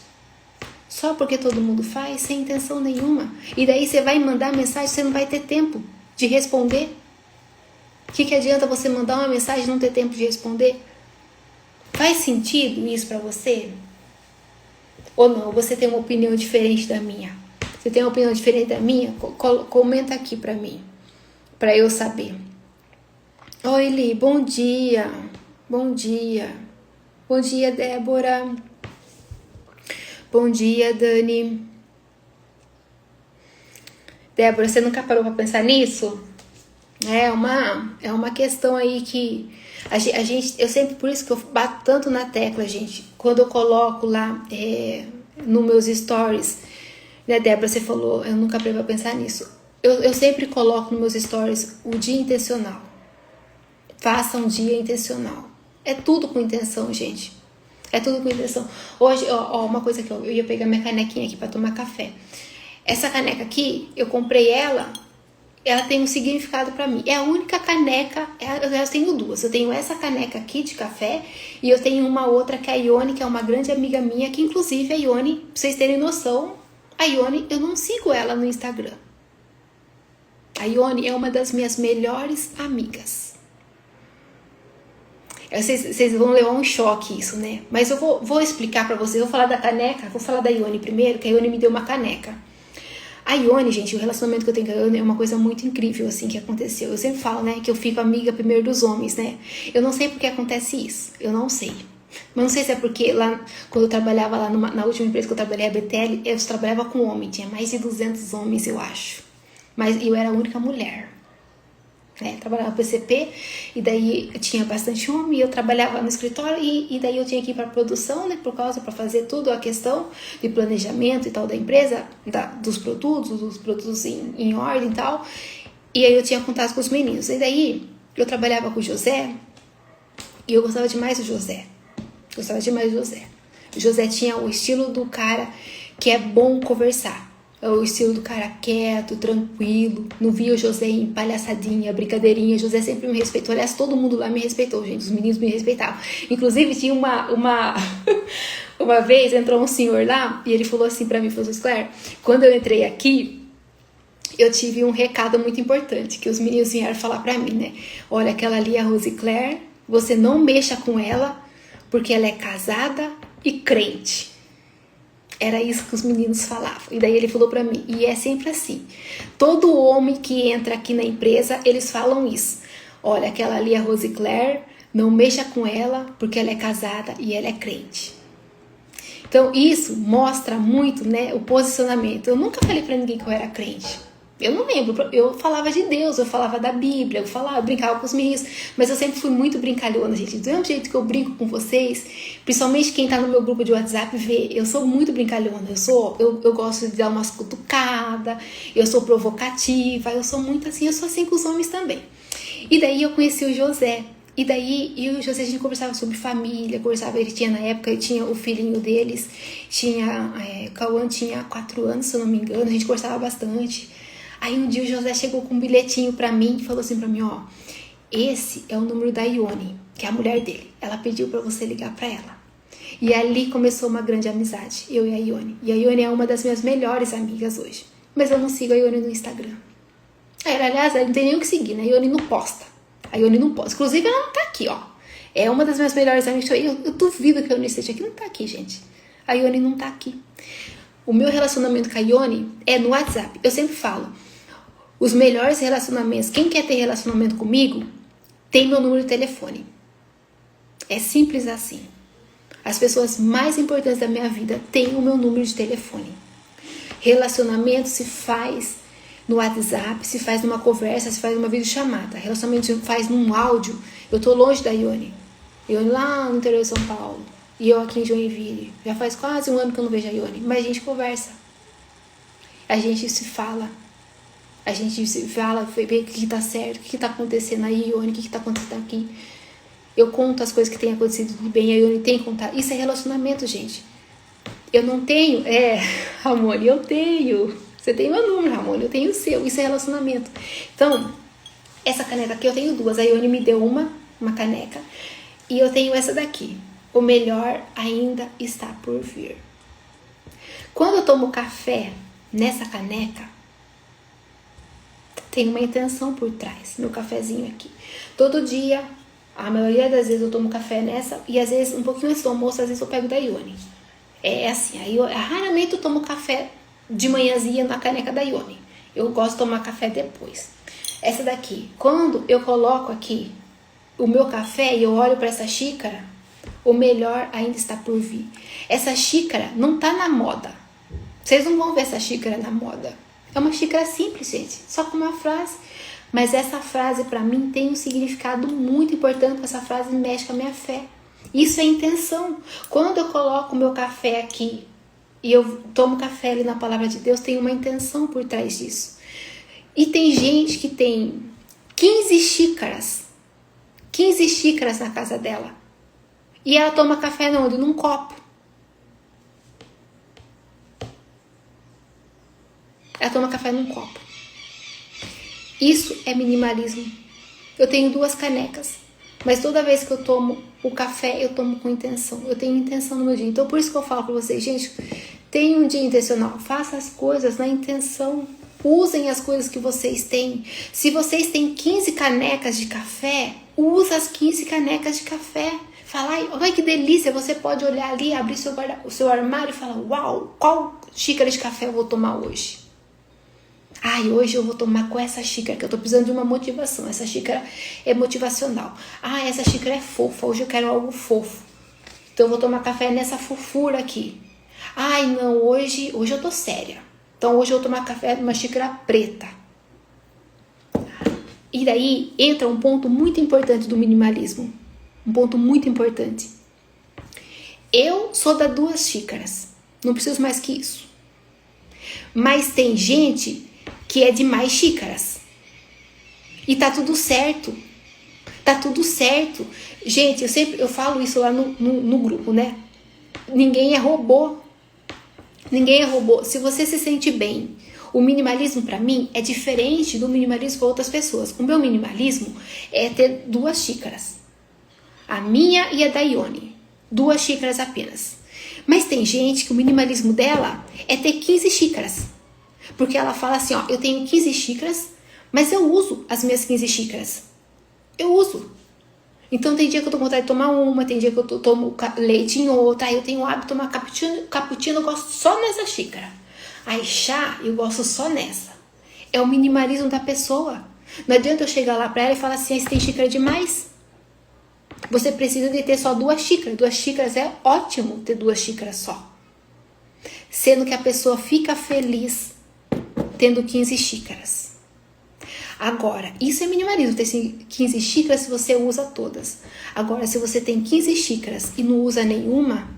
Só porque todo mundo faz, sem intenção nenhuma. E daí você vai mandar mensagem, você não vai ter tempo de responder. O que adianta você mandar uma mensagem e não ter tempo de responder? Faz sentido isso para você? Ou não? Você tem uma opinião diferente da minha? Você tem uma opinião diferente da minha? Comenta aqui para mim, para eu saber. Oi, Li, bom dia. Bom dia. Bom dia, Débora. Bom dia, Dani. Débora, você nunca parou para pensar nisso? É uma questão aí que a gente, eu sempre, por isso que eu bato tanto na tecla, gente, quando eu coloco lá nos meus stories, né, Débora, você falou, eu nunca parei para pensar nisso. Eu sempre coloco nos meus stories o dia intencional. Faça um dia intencional. É tudo com intenção, gente. É tudo com intenção. Hoje, uma coisa que eu ia pegar minha canequinha aqui para tomar café. Essa caneca aqui, eu comprei ela tem um significado para mim. É a única caneca, eu tenho duas. Eu tenho essa caneca aqui de café e eu tenho uma outra que é a Ione, que é uma grande amiga minha, que inclusive a Ione, pra vocês terem noção, a Ione, eu não sigo ela no Instagram. A Ione é uma das minhas melhores amigas. Vocês vão levar um choque isso, né? Mas eu vou explicar pra vocês. Eu vou falar da caneca, vou falar da Ione primeiro, que a Ione me deu uma caneca. A Ione, gente, o relacionamento que eu tenho com a Ione é uma coisa muito incrível, assim, que aconteceu. Eu sempre falo, né, que eu fico amiga primeiro dos homens, né? Eu não sei por que acontece isso, eu não sei. Mas não sei se é porque lá, quando eu trabalhava lá na última empresa que eu trabalhei, a BTL, eu trabalhava com homem, tinha mais de 200 homens, eu acho. Mas eu era a única mulher. Trabalhava no PCP e daí eu tinha bastante homem, eu trabalhava no escritório e daí eu tinha que ir para produção, né, para fazer tudo a questão de planejamento e tal da empresa, dos produtos em ordem e tal, e aí eu tinha contato com os meninos, e daí eu trabalhava com o José e eu gostava demais do José, o José tinha o estilo do cara que é bom conversar. É o estilo do cara quieto, tranquilo. Não via o José em palhaçadinha, brincadeirinha. O José sempre me respeitou. Aliás, todo mundo lá me respeitou, gente. Os meninos me respeitavam. Inclusive, tinha uma vez, entrou um senhor lá e ele falou assim pra mim, falou assim, Claire, quando eu entrei aqui, eu tive um recado muito importante, que os meninos vieram falar pra mim, né? Olha, aquela ali é a Rose Claire, você não mexa com ela, porque ela é casada e crente. Era isso que os meninos falavam. E daí ele falou pra mim, e é sempre assim. Todo homem que entra aqui na empresa, eles falam isso. Olha, aquela ali é a Rose Claire, não mexa com ela, porque ela é casada e ela é crente. Então isso mostra muito, né, o posicionamento. Eu nunca falei pra ninguém que eu era crente. Eu não lembro, eu falava de Deus, eu falava da Bíblia, eu brincava com os meninos, mas eu sempre fui muito brincalhona, gente. Do mesmo jeito que eu brinco com vocês, principalmente quem tá no meu grupo de WhatsApp vê, eu sou muito brincalhona, eu gosto de dar umas cutucadas, eu sou provocativa, eu sou muito assim, eu sou assim com os homens também. E daí eu conheci o José. E daí, eu e o José, a gente conversava sobre família, ele tinha, na época, ele tinha o filhinho deles, o Cauã tinha 4 anos, se eu não me engano, a gente conversava bastante. Aí um dia o José chegou com um bilhetinho pra mim e falou assim pra mim, ó, esse é o número da Ione, que é a mulher dele, ela pediu pra você ligar pra ela. E ali começou uma grande amizade, eu e a Ione. E a Ione é uma das minhas melhores amigas hoje, mas eu não sigo a Ione no Instagram. Aliás, ela não tem nem o que seguir, né? A Ione não posta. Inclusive, ela não tá aqui, ó. É uma das minhas melhores amigas. Eu duvido que a Ione esteja aqui. Não tá aqui, gente. A Ione não tá aqui. O meu relacionamento com a Ione é no WhatsApp. Eu sempre falo. Os melhores relacionamentos. Quem quer ter relacionamento comigo, tem meu número de telefone. É simples assim. As pessoas mais importantes da minha vida têm o meu número de telefone. Relacionamento se faz no WhatsApp, se faz numa conversa, se faz numa videochamada. Relacionamento se faz num áudio. Eu tô longe da Ione. Ione lá no interior de São Paulo. E eu aqui em Joinville. Já faz quase 1 ano que eu não vejo a Ione. Mas a gente conversa. A gente se fala. A gente se fala, vê o que tá certo, o que tá acontecendo aí, Ione, o que tá acontecendo aqui. Eu conto as coisas que têm acontecido de bem, a Ione tem que contar. Isso é relacionamento, gente. Eu não tenho, Ramone, eu tenho. Você tem meu número, Ramone, eu tenho o seu. Isso é relacionamento. Então, essa caneca aqui eu tenho 2. A Ione me deu uma caneca. E eu tenho essa daqui. O melhor ainda está por vir. Quando eu tomo café nessa caneca, tem uma intenção por trás. Meu cafezinho aqui. Todo dia, a maioria das vezes eu tomo café nessa. E às vezes, um pouquinho antes do almoço, às vezes eu pego da Ione. É assim, aí raramente eu tomo café de manhãzinha na caneca da Ione. Eu gosto de tomar café depois. Essa daqui, quando eu coloco aqui o meu café e eu olho para essa xícara, o melhor ainda está por vir. Essa xícara não tá na moda. Vocês não vão ver essa xícara na moda. É uma xícara simples, gente, só com uma frase. Mas essa frase para mim tem um significado muito importante, porque essa frase mexe com a minha fé. Isso é intenção. Quando eu coloco o meu café aqui e eu tomo café ali na palavra de Deus, tem uma intenção por trás disso. E tem gente que tem 15 xícaras na casa dela. E ela toma café onde? Num copo. Ela toma café num copo. Isso é minimalismo. Eu tenho 2 canecas. Mas toda vez que eu tomo o café, eu tomo com intenção. Eu tenho intenção no meu dia. Então, por isso que eu falo pra vocês, gente, tenha um dia intencional. Faça as coisas na intenção. Usem as coisas que vocês têm. Se vocês têm 15 canecas de café, usa as 15 canecas de café. Fala, ai que delícia, você pode olhar ali, abrir o seu armário e falar, uau, qual xícara de café eu vou tomar hoje? Ai, hoje eu vou tomar com essa xícara, que eu tô precisando de uma motivação. Essa xícara é motivacional. Ah, essa xícara é fofa, hoje eu quero algo fofo. Então eu vou tomar café nessa fofura aqui. Ai, não, hoje eu tô séria. Então hoje eu vou tomar café numa xícara preta. E daí entra um ponto muito importante do minimalismo. Um ponto muito importante. Eu sou da 2 xícaras. Não preciso mais que isso. Mas tem gente que é de mais xícaras. E tá tudo certo. Tá tudo certo. Gente, eu falo isso lá no grupo, né? Ninguém é robô. Ninguém é robô. Se você se sente bem, o minimalismo pra mim é diferente do minimalismo para outras pessoas. O meu minimalismo é ter 2 xícaras. A minha e a da Ione. 2 xícaras apenas. Mas tem gente que o minimalismo dela é ter 15 xícaras. Porque ela fala assim, ó, eu tenho 15 xícaras, mas eu uso as minhas 15 xícaras. Eu uso. Então tem dia que eu tô com vontade de tomar uma, tem dia que eu tomo leite em outra, aí eu tenho o hábito de tomar cappuccino, eu gosto só nessa xícara. Aí chá, eu gosto só nessa. É o minimalismo da pessoa. Não adianta eu chegar lá pra ela e falar assim, você tem xícara demais? Você precisa de ter só 2 xícaras. 2 xícaras é ótimo ter 2 xícaras só. Sendo que a pessoa fica feliz tendo 15 xícaras. Agora, isso é minimalismo, ter 15 xícaras se você usa todas. Agora, se você tem 15 xícaras e não usa nenhuma,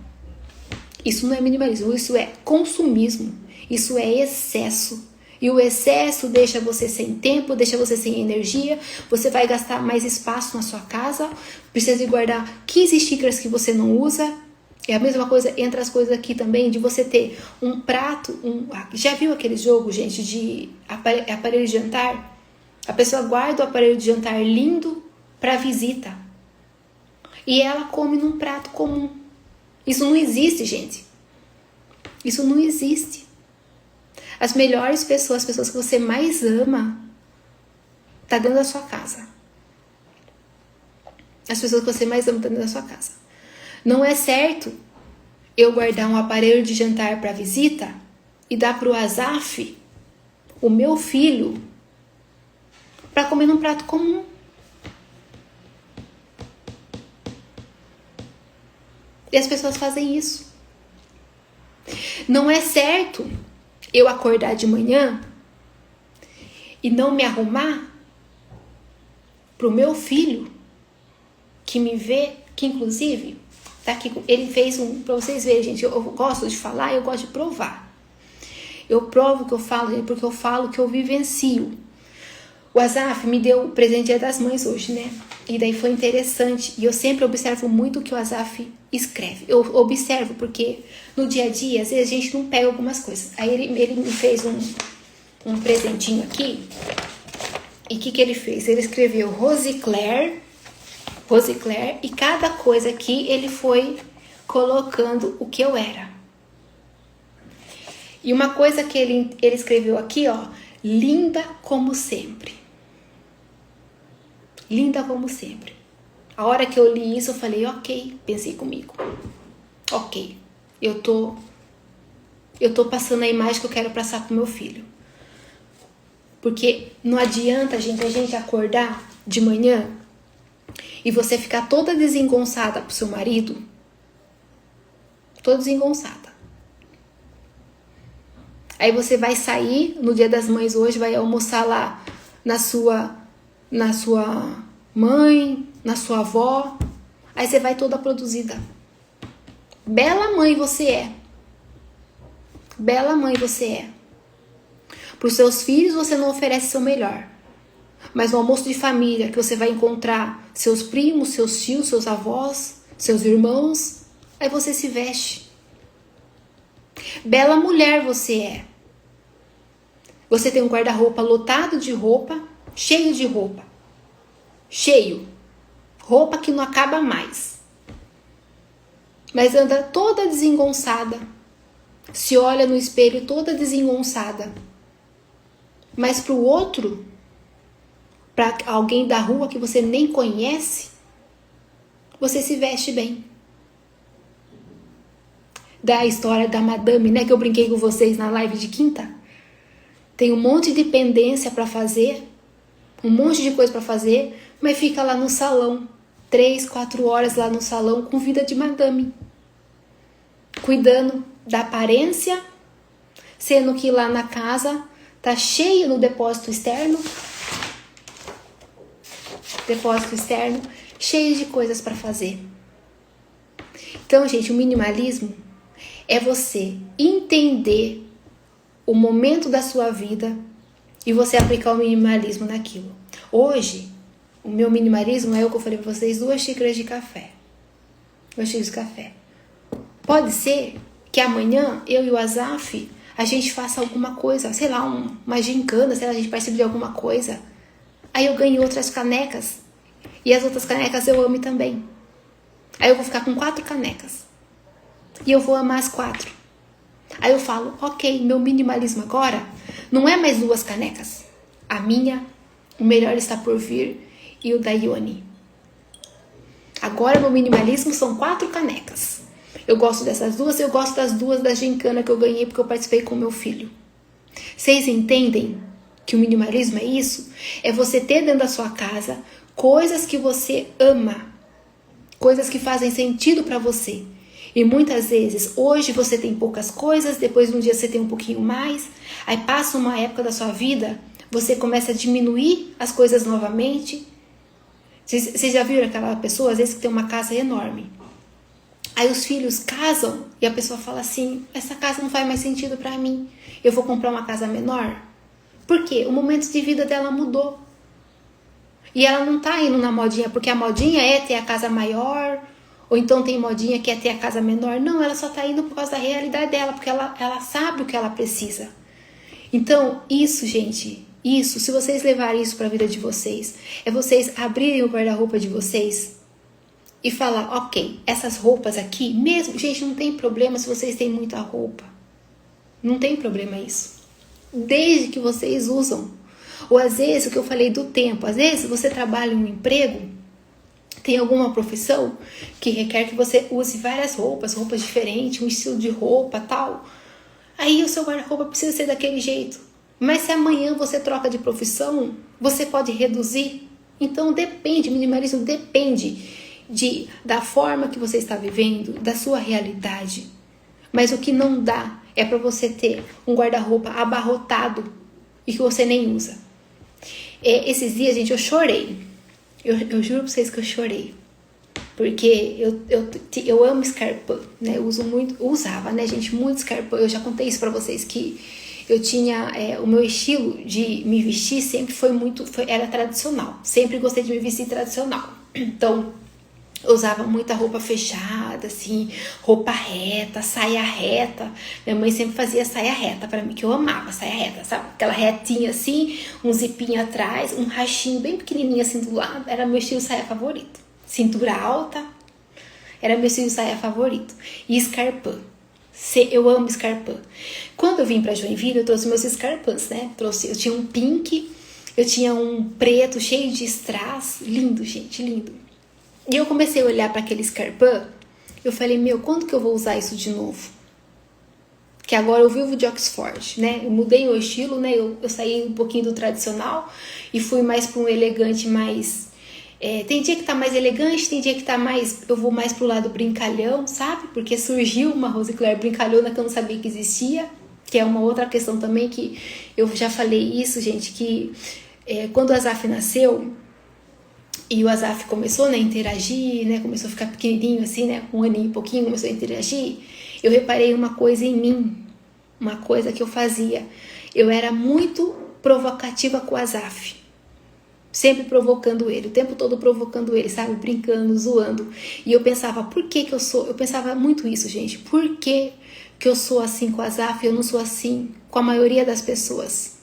isso não é minimalismo, isso é consumismo, isso é excesso. E o excesso deixa você sem tempo, deixa você sem energia, você vai gastar mais espaço na sua casa, precisa de guardar 15 xícaras que você não usa. É a mesma coisa entre as coisas aqui também, de você ter um prato, já viu aquele jogo, gente, de aparelho de jantar? A pessoa guarda o aparelho de jantar lindo para visita. E ela come num prato comum. Isso não existe, gente. Isso não existe. As melhores pessoas, as pessoas que você mais ama, tá dentro da sua casa. As pessoas que você mais ama tá dentro da sua casa. Não é certo eu guardar um aparelho de jantar para visita e dar pro Azaf, o meu filho, para comer num prato comum. E as pessoas fazem isso. Não é certo eu acordar de manhã e não me arrumar pro meu filho que me vê, que inclusive tá aqui, ele fez pra vocês verem, gente, eu gosto de falar, eu gosto de provar. Eu provo o que eu falo, gente, porque eu falo que eu vivencio. O Azaf me deu o presente Dia das Mães hoje, né? E daí foi interessante. E eu sempre observo muito o que o Azaf escreve. Eu observo porque no dia a dia, às vezes a gente não pega algumas coisas. Aí ele me fez um presentinho aqui. E o que ele fez? Ele escreveu Rose Claire, e cada coisa aqui ele foi colocando o que eu era. E uma coisa que ele escreveu aqui, ó, linda como sempre. Linda como sempre. A hora que eu li isso, eu falei, ok, pensei comigo. Ok, eu tô passando a imagem que eu quero passar pro meu filho. Porque não adianta, gente, a gente acordar de manhã e você ficar toda desengonçada pro seu marido. Toda desengonçada. Aí você vai sair no Dia das Mães hoje, vai almoçar lá na sua mãe, na sua avó. Aí você vai toda produzida. Bela mãe você é. Bela mãe você é. Para os seus filhos você não oferece seu melhor. Mas no almoço de família que você vai encontrar seus primos, seus tios, seus avós, seus irmãos, aí você se veste. Bela mulher você é. Você tem um guarda-roupa lotado de roupa, cheio de roupa. Cheio. Roupa que não acaba mais. Mas anda toda desengonçada. Se olha no espelho toda desengonçada. Mas pro outro, para alguém da rua que você nem conhece, você se veste bem. Da história da madame, né, que eu brinquei com vocês na live de quinta. Tem um monte de pendência para fazer, um monte de coisa para fazer, mas fica lá no salão, 3, 4 horas lá no salão com vida de madame. Cuidando da aparência, sendo que lá na casa tá cheio no depósito externo, cheio de coisas para fazer. Então, gente, o minimalismo é você entender o momento da sua vida e você aplicar o minimalismo naquilo. Hoje, o meu minimalismo é o que eu falei para vocês, 2 xícaras de café. 2 xícaras de café. Pode ser que amanhã, eu e o Azaf, a gente faça alguma coisa, sei lá, uma gincana, sei lá, a gente participe de alguma coisa. Aí eu ganho outras canecas. E as outras canecas eu amo também. Aí eu vou ficar com 4 canecas. E eu vou amar as 4. Aí eu falo, ok, meu minimalismo agora não é mais 2 canecas. A minha, o melhor está por vir, e o da Ione. Agora meu minimalismo são 4 canecas. Eu gosto dessas 2, eu gosto das 2 da gincana que eu ganhei porque eu participei com meu filho. Vocês entendem que o minimalismo é isso? É você ter dentro da sua casa coisas que você ama. Coisas que fazem sentido para você. E muitas vezes, hoje você tem poucas coisas, depois de um dia você tem um pouquinho mais, aí passa uma época da sua vida, você começa a diminuir as coisas novamente. Vocês já viram aquela pessoa, às vezes, que tem uma casa enorme? Aí os filhos casam e a pessoa fala assim, essa casa não faz mais sentido para mim, eu vou comprar uma casa menor? Por quê? O momento de vida dela mudou. E ela não tá indo na modinha, porque a modinha é ter a casa maior, ou então tem modinha que é ter a casa menor. Não, ela só tá indo por causa da realidade dela, porque ela sabe o que ela precisa. Então, isso, gente, isso, se vocês levarem isso para a vida de vocês, é vocês abrirem o guarda-roupa de vocês e falar, ok, essas roupas aqui, mesmo, gente, não tem problema se vocês têm muita roupa. Não tem problema isso. Desde que vocês usam. Ou às vezes, o que eu falei do tempo, às vezes você trabalha em um emprego, tem alguma profissão que requer que você use várias roupas diferentes, um estilo de roupa, tal. Aí o seu guarda-roupa precisa ser daquele jeito. Mas se amanhã você troca de profissão, você pode reduzir. Então depende, minimalismo depende da forma que você está vivendo, da sua realidade. Mas o que não dá é para você ter um guarda-roupa abarrotado e que você nem usa. Esses dias, gente, eu chorei. Eu juro pra vocês que eu chorei. Porque eu amo Scarpa, né? Eu usava, né, gente, muito Scarpa. Eu já contei isso pra vocês, que eu tinha, o meu estilo de me vestir sempre era tradicional. Sempre gostei de me vestir tradicional. Então, eu usava muita roupa fechada, assim, roupa reta, saia reta. Minha mãe sempre fazia saia reta pra mim, que eu amava saia reta, sabe? Aquela retinha assim, um zipinho atrás, um rachinho bem pequenininho assim do lado. Era meu estilo de saia favorito. Cintura alta, era meu estilo de saia favorito. E escarpã. Eu amo escarpã. Quando eu vim pra Joinville, eu trouxe meus escarpãs, né? Eu tinha um pink, eu tinha um preto cheio de strass. Lindo, gente, lindo. E eu comecei a olhar para aquele escarpã, eu falei, quando que eu vou usar isso de novo? Que agora eu vivo de Oxford, né? Eu mudei o estilo, né? Eu saí um pouquinho do tradicional e fui mais para um elegante mais... tem dia que tá mais elegante, tem dia que tá mais... Eu vou mais pro lado brincalhão, sabe? Porque surgiu uma Rose Claire brincalhona que eu não sabia que existia, que é uma outra questão também que eu já falei isso, gente, que quando a Azaf nasceu... E o Azaf começou, né, a interagir, né, começou a ficar pequenininho assim, né, um aninho e pouquinho, começou a interagir. Eu reparei uma coisa em mim, uma coisa que eu fazia. Eu era muito provocativa com o Azaf, sempre provocando ele, o tempo todo provocando ele, sabe, brincando, zoando. E eu pensava, por que que eu sou? Eu pensava muito isso, gente. Por que que eu sou assim com o Azaf e eu não sou assim com a maioria das pessoas?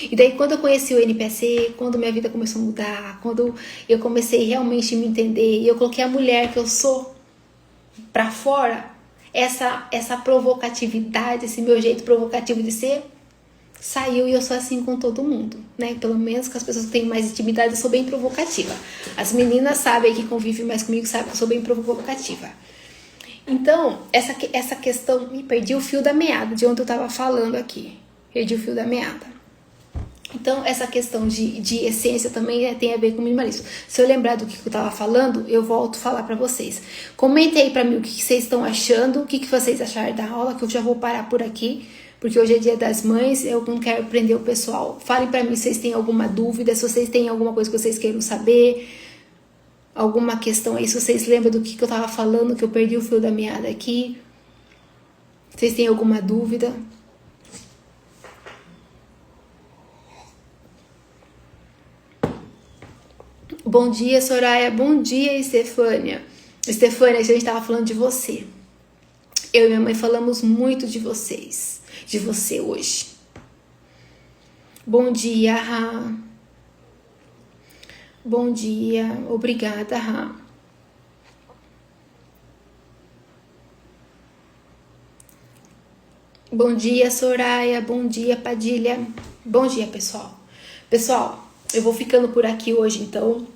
E daí quando eu conheci o NPC, quando minha vida começou a mudar, quando eu comecei realmente a me entender e eu coloquei a mulher que eu sou pra fora, essa provocatividade, esse meu jeito provocativo de ser, saiu e eu sou assim com todo mundo, né? Pelo menos com as pessoas que têm mais intimidade, eu sou bem provocativa. As meninas sabem que convivem mais comigo, sabem que eu sou bem provocativa. Então, essa questão, me perdi o fio da meada de onde eu tava falando aqui. Perdi o fio da meada. Então, essa questão de essência também, né, tem a ver com minimalismo. Se eu lembrar do que eu tava falando, eu volto a falar pra vocês. Comentem aí pra mim o que vocês estão achando, o que vocês acharam da aula, que eu já vou parar por aqui, porque hoje é dia das mães, eu não quero prender o pessoal. Falem pra mim se vocês têm alguma dúvida, se vocês têm alguma coisa que vocês queiram saber, alguma questão aí, se vocês lembram do que eu tava falando, que eu perdi o fio da meada aqui. Vocês têm alguma dúvida? Bom dia, Soraya. Bom dia, Estefânia. Estefânia, a gente estava falando de você. Eu e minha mãe falamos muito de vocês, de você hoje. Bom dia, Rá. Bom dia. Obrigada, Rá. Bom dia, Soraya. Bom dia, Padilha. Bom dia, pessoal. Pessoal, eu vou ficando por aqui hoje, então...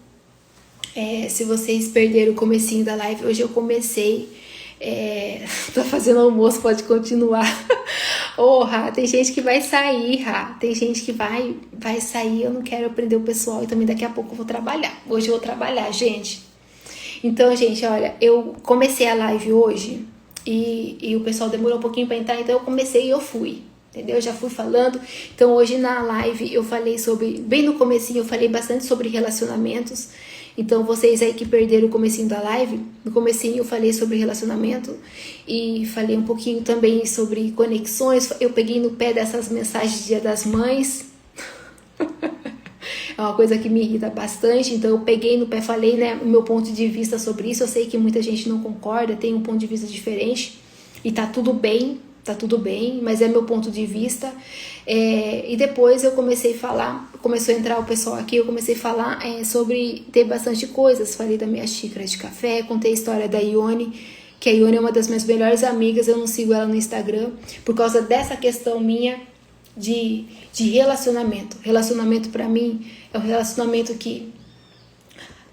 se vocês perderam o comecinho da live, hoje eu comecei, tô fazendo almoço, pode continuar. Rá, tem gente que vai sair, Rá, tem gente que vai sair, eu não quero prender o pessoal e também daqui a pouco eu vou trabalhar. Hoje eu vou trabalhar, gente. Então, gente, olha, eu comecei a live hoje e o pessoal demorou um pouquinho pra entrar, então eu comecei e eu fui. Entendeu? Eu já fui falando. Então hoje na live eu falei bem no comecinho eu falei bastante sobre relacionamentos. Então vocês aí que perderam o comecinho da live, no comecinho eu falei sobre relacionamento e falei um pouquinho também sobre conexões. Eu peguei no pé dessas mensagens de Dia das Mães. É uma coisa que me irrita bastante, então eu peguei no pé, falei, né, o meu ponto de vista sobre isso. Eu sei que muita gente não concorda, tem um ponto de vista diferente e tá tudo bem, mas é meu ponto de vista. E depois eu comecei a falar, começou a entrar o pessoal aqui, eu comecei a falar sobre ter bastante coisas. Falei da minha xícara de café, contei a história da Ione, que a Ione é uma das minhas melhores amigas, eu não sigo ela no Instagram, por causa dessa questão minha de relacionamento. Relacionamento pra mim é um relacionamento que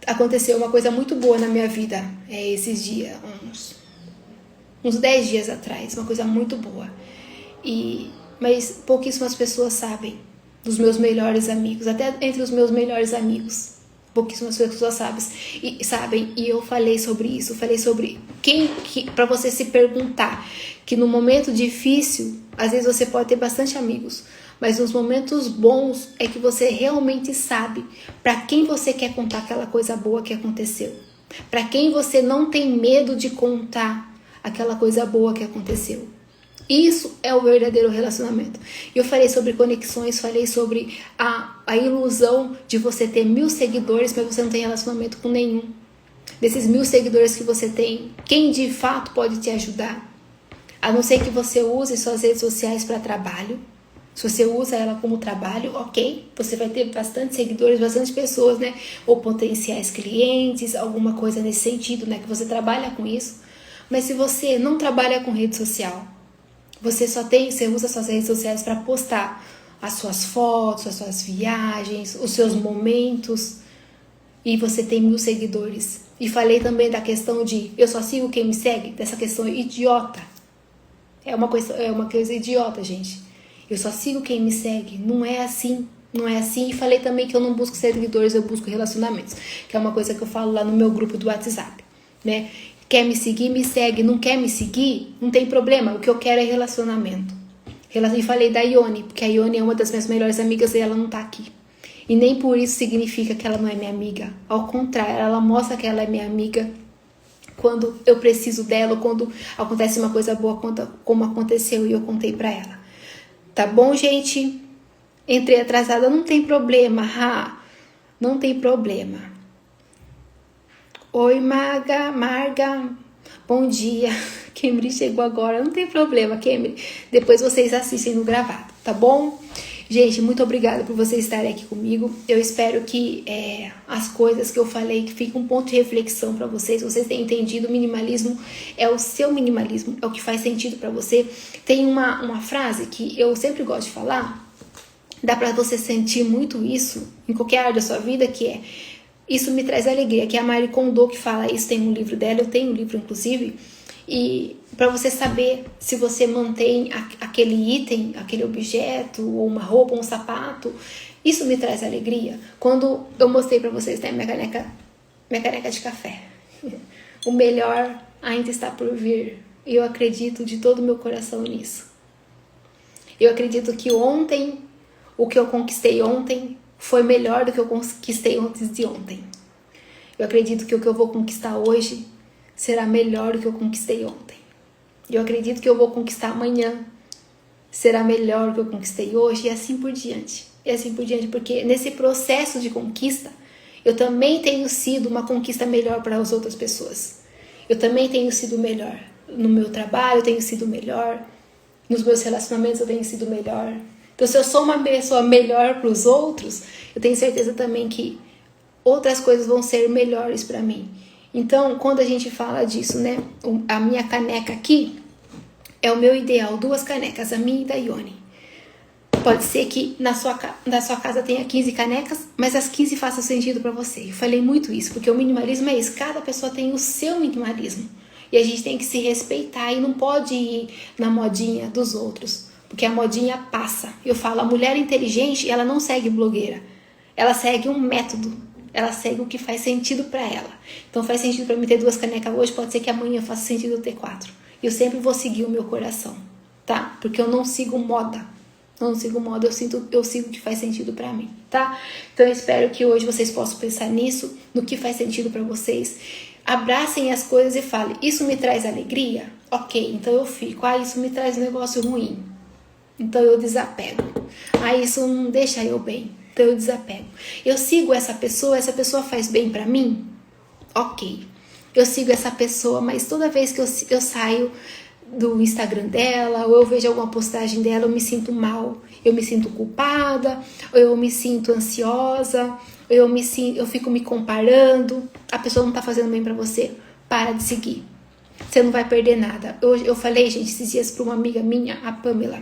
aconteceu uma coisa muito boa na minha vida esses dias, uns 10 dias atrás, uma coisa muito boa. Mas pouquíssimas pessoas sabem dos meus melhores amigos, até entre os meus melhores amigos. Pouquíssimas pessoas sabem, e eu falei sobre isso, falei sobre para você se perguntar que no momento difícil, às vezes você pode ter bastante amigos, Mas nos momentos bons é que você realmente sabe para quem você quer contar aquela coisa boa que aconteceu. Para quem você não tem medo de contar aquela coisa boa que aconteceu. Isso é o verdadeiro relacionamento. Eu falei sobre conexões, falei sobre a ilusão de você ter 1000 seguidores, mas você não tem relacionamento com nenhum. Desses 1000 seguidores que você tem, quem de fato pode te ajudar? A não ser que você use suas redes sociais para trabalho. Se você usa ela como trabalho, ok, você vai ter bastante seguidores, bastante pessoas, né? Ou potenciais clientes, alguma coisa nesse sentido, né? Que você trabalha com isso. Mas se você não trabalha com rede social, você usa suas redes sociais para postar as suas fotos, as suas viagens, os seus momentos, e você tem 1000 seguidores. E falei também da questão de eu só sigo quem me segue, dessa questão idiota. É uma coisa idiota, gente. Eu só sigo quem me segue. Não é assim. Não é assim. E falei também que eu não busco seguidores, eu busco relacionamentos. Que é uma coisa que eu falo lá no meu grupo do WhatsApp, né? Quer me seguir, me segue. Não quer me seguir? Não tem problema. O que eu quero é relacionamento. E falei da Ione, porque a Ione é uma das minhas melhores amigas e ela não tá aqui. E nem por isso significa que ela não é minha amiga. Ao contrário, ela mostra que ela é minha amiga quando eu preciso dela, ou quando acontece uma coisa boa, como aconteceu e eu contei pra ela. Tá bom, gente? Entrei atrasada, não tem problema, não tem problema. Oi, Marga, bom dia. Kemri chegou agora, não tem problema, Kemri. Depois vocês assistem no gravado, tá bom? Gente, muito obrigada por vocês estarem aqui comigo. Eu espero que as coisas que eu falei, que fique um ponto de reflexão para vocês. Vocês tenham entendido, o minimalismo é o seu minimalismo, é o que faz sentido para você. Tem uma frase que eu sempre gosto de falar, dá para você sentir muito isso em qualquer área da sua vida, que é: isso me traz alegria, que é a Marie Kondo que fala isso, tem um livro dela, eu tenho um livro inclusive, e para você saber se você mantém aquele item, aquele objeto, ou uma roupa, um sapato, isso me traz alegria. Quando eu mostrei para vocês, né, minha caneca de café, o melhor ainda está por vir, e eu acredito de todo o meu coração nisso. Eu acredito que ontem, o que eu conquistei ontem, foi melhor do que eu conquistei antes de ontem. Eu acredito que o que eu vou conquistar hoje será melhor do que eu conquistei ontem. Eu acredito que eu vou conquistar amanhã será melhor do que eu conquistei hoje, e assim por diante. E assim por diante, porque nesse processo de conquista, eu também tenho sido uma conquista melhor para as outras pessoas. Eu também tenho sido melhor no meu trabalho, eu tenho sido melhor nos meus relacionamentos, eu tenho sido melhor. Então, se eu sou uma pessoa melhor para os outros, eu tenho certeza também que outras coisas vão ser melhores para mim. Então, quando a gente fala disso, né? A minha caneca aqui é o meu ideal. 2 canecas, a minha e da Ione. Pode ser que na sua casa tenha 15 canecas, mas as 15 façam sentido para você. Eu falei muito isso, porque o minimalismo é isso. Cada pessoa tem o seu minimalismo. E a gente tem que se respeitar e não pode ir na modinha dos outros. Porque a modinha passa. Eu falo, a mulher inteligente, ela não segue blogueira. Ela segue um método. Ela segue o que faz sentido para ela. Então faz sentido para mim ter 2 canecas hoje, pode ser que amanhã faça sentido eu ter 4. Eu sempre vou seguir o meu coração, tá? Porque eu não sigo moda. Não sigo moda, eu sigo o que faz sentido para mim, tá? Então eu espero que hoje vocês possam pensar nisso, no que faz sentido para vocês. Abracem as coisas e falem, isso me traz alegria? Ok, então eu fico. Isso me traz um negócio ruim. Então eu desapego. Isso não deixa eu bem. Então eu desapego. Eu sigo essa pessoa faz bem pra mim? Ok. Eu sigo essa pessoa, mas toda vez que eu saio do Instagram dela, ou eu vejo alguma postagem dela, eu me sinto mal, eu me sinto culpada, ou eu me sinto ansiosa, ou eu fico me comparando. A pessoa não tá fazendo bem pra você. Para de seguir. Você não vai perder nada. Eu falei, gente, esses dias pra uma amiga minha, a Pamela.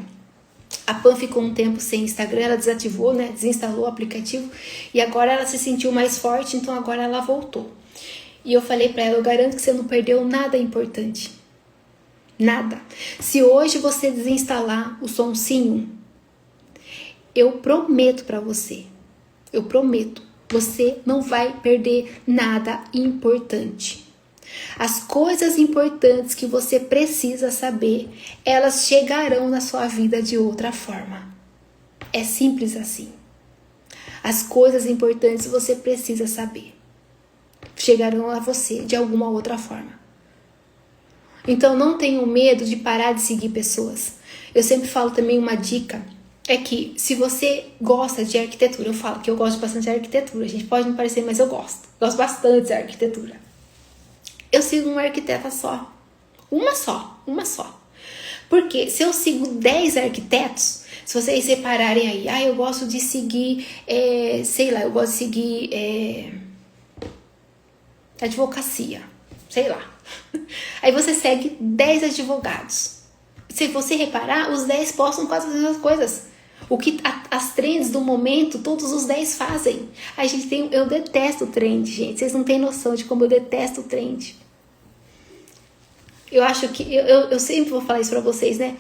A Pam ficou um tempo sem Instagram, ela desativou, né? Desinstalou o aplicativo e agora ela se sentiu mais forte, então agora ela voltou. E eu falei pra ela, eu garanto que você não perdeu nada importante. Nada. Se hoje você desinstalar o Sonsinho, eu prometo pra você, eu prometo, você não vai perder nada importante. As coisas importantes que você precisa saber, elas chegarão na sua vida de outra forma. É simples assim. As coisas importantes você precisa saber. Chegarão a você de alguma outra forma. Então não tenham medo de parar de seguir pessoas. Eu sempre falo também uma dica, é que se você gosta de arquitetura, eu falo que eu gosto bastante de arquitetura, a gente pode não parecer, mas eu gosto bastante de arquitetura. Eu sigo uma arquiteta só, uma só. Porque se eu sigo 10 arquitetos, se vocês separarem aí, eu gosto de seguir, eu gosto de seguir advocacia, sei lá. Aí você segue 10 advogados. Se você reparar, os 10 postam quase as mesmas coisas. As trends do momento, todos os 10 fazem. Eu detesto o trend, gente. Vocês não têm noção de como eu detesto o trend. Eu acho que, eu sempre vou falar isso pra vocês, né?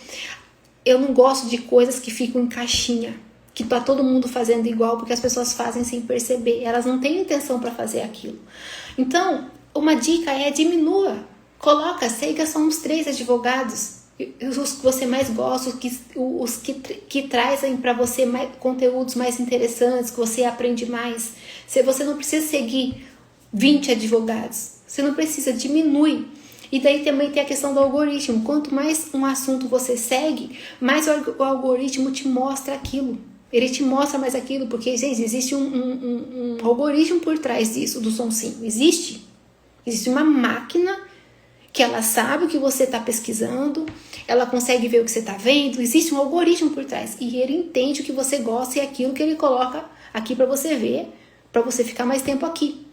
Eu não gosto de coisas que ficam em caixinha. Que tá todo mundo fazendo igual, porque as pessoas fazem sem perceber. Elas não têm intenção pra fazer aquilo. Então, uma dica é diminua. Siga só uns 3 advogados. Os que você mais gosta, os que trazem para você conteúdos mais interessantes, que você aprende mais. Você não precisa seguir 20 advogados. Você não precisa, diminui. E daí também tem a questão do algoritmo. Quanto mais um assunto você segue, mais o algoritmo te mostra aquilo. Ele te mostra mais aquilo, porque, gente, existe um algoritmo por trás disso, do Sonsinho. Existe uma máquina que ela sabe o que você está pesquisando, ela consegue ver o que você está vendo, existe um algoritmo por trás. E ele entende o que você gosta e aquilo que ele coloca aqui para você ver, para você ficar mais tempo aqui.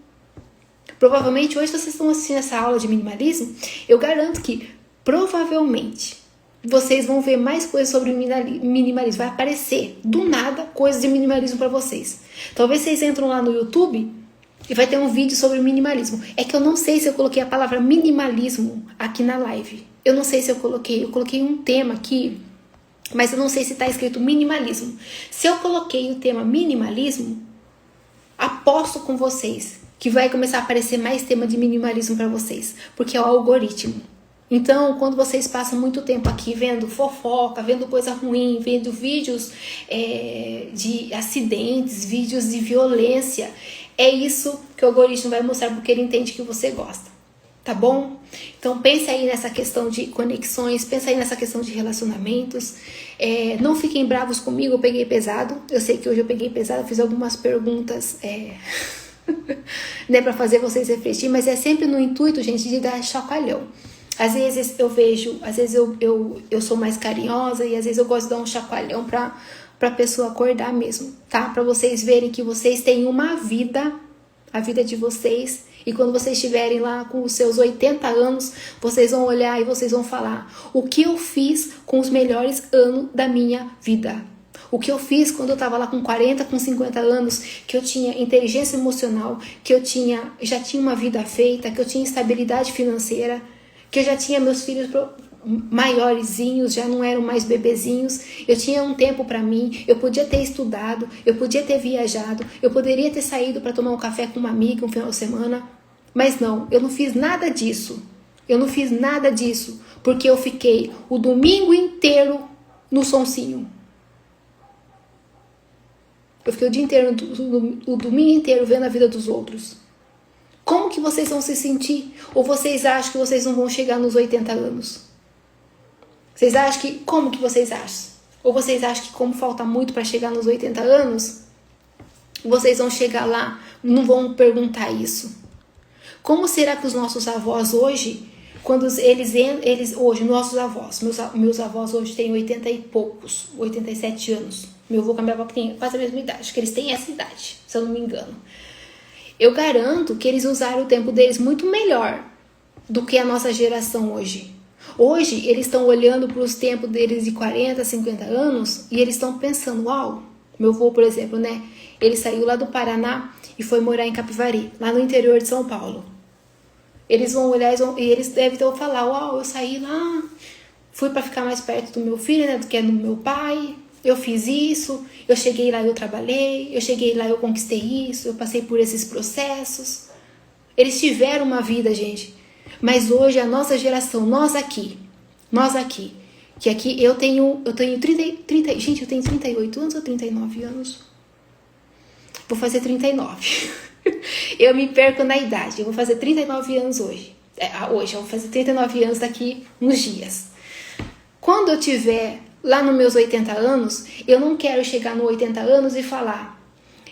Provavelmente hoje vocês estão assistindo essa aula de minimalismo, eu garanto que provavelmente vocês vão ver mais coisas sobre minimalismo. Vai aparecer do nada coisas de minimalismo para vocês. Talvez vocês entram lá no YouTube e vai ter um vídeo sobre minimalismo. É que eu não sei se eu coloquei a palavra minimalismo aqui na live. Eu não sei se eu coloquei um tema aqui, mas eu não sei se está escrito minimalismo. Se eu coloquei o tema minimalismo, aposto com vocês que vai começar a aparecer mais tema de minimalismo para vocês, porque é o algoritmo. Então, quando vocês passam muito tempo aqui vendo fofoca, vendo coisa ruim, vendo vídeos de acidentes, vídeos de violência, é isso que o algoritmo vai mostrar, porque ele entende que você gosta, tá bom? Então, pense aí nessa questão de conexões, pense aí nessa questão de relacionamentos. Não fiquem bravos comigo, eu peguei pesado. Eu sei que hoje eu peguei pesado, fiz algumas perguntas né, para fazer vocês refletir, mas é sempre no intuito, gente, de dar chacoalhão. Às vezes eu vejo, às vezes eu sou mais carinhosa e às vezes eu gosto de dar um chacoalhão pra pessoa acordar mesmo, tá? Pra vocês verem que vocês têm uma vida, a vida de vocês, e quando vocês estiverem lá com os seus 80 anos, vocês vão olhar e vocês vão falar: o que eu fiz com os melhores anos da minha vida? O que eu fiz quando eu tava lá com 40, com 50 anos, que eu tinha inteligência emocional, que eu já tinha uma vida feita, que eu tinha estabilidade financeira, que eu já tinha meus filhos maiorzinhos, já não eram mais bebezinhos, eu tinha um tempo para mim, eu podia ter estudado, eu podia ter viajado, eu poderia ter saído para tomar um café com uma amiga um final de semana, mas não, eu não fiz nada disso. Porque eu fiquei o domingo inteiro no Sonsinho. Eu fiquei o dia inteiro, o domingo inteiro vendo a vida dos outros. Como que vocês vão se sentir? Ou vocês acham que vocês não vão chegar nos 80 anos? Como que vocês acham? Ou vocês acham que como falta muito para chegar nos 80 anos, vocês vão chegar lá, não vão perguntar isso? Como será que os nossos avós hoje, quando eles hoje, nossos avós, meus avós hoje têm 80 e poucos, 87 anos. Meu avô com a minha avó que tem quase a mesma idade, acho que eles têm essa idade, se eu não me engano. Eu garanto que eles usaram o tempo deles muito melhor do que a nossa geração hoje. Hoje, eles estão olhando para os tempos deles de 40, 50 anos e eles estão pensando, uau, meu avô, por exemplo, né? Ele saiu lá do Paraná e foi morar em Capivari, lá no interior de São Paulo. Eles vão olhar e eles devem falar, uau, eu saí lá, fui para ficar mais perto do meu filho, né, do que do meu pai. Eu fiz isso, eu cheguei lá, eu trabalhei, eu cheguei lá, eu conquistei isso, eu passei por esses processos. Eles tiveram uma vida, gente. Mas hoje a nossa geração, nós aqui, Que aqui eu tenho 30, gente, eu tenho 38 anos ou 39 anos? Vou fazer 39. Eu me perco na idade. Eu vou fazer 39 anos hoje. Hoje, eu vou fazer 39 anos daqui uns dias. Quando eu tiver lá nos meus 80 anos, eu não quero chegar nos 80 anos e falar: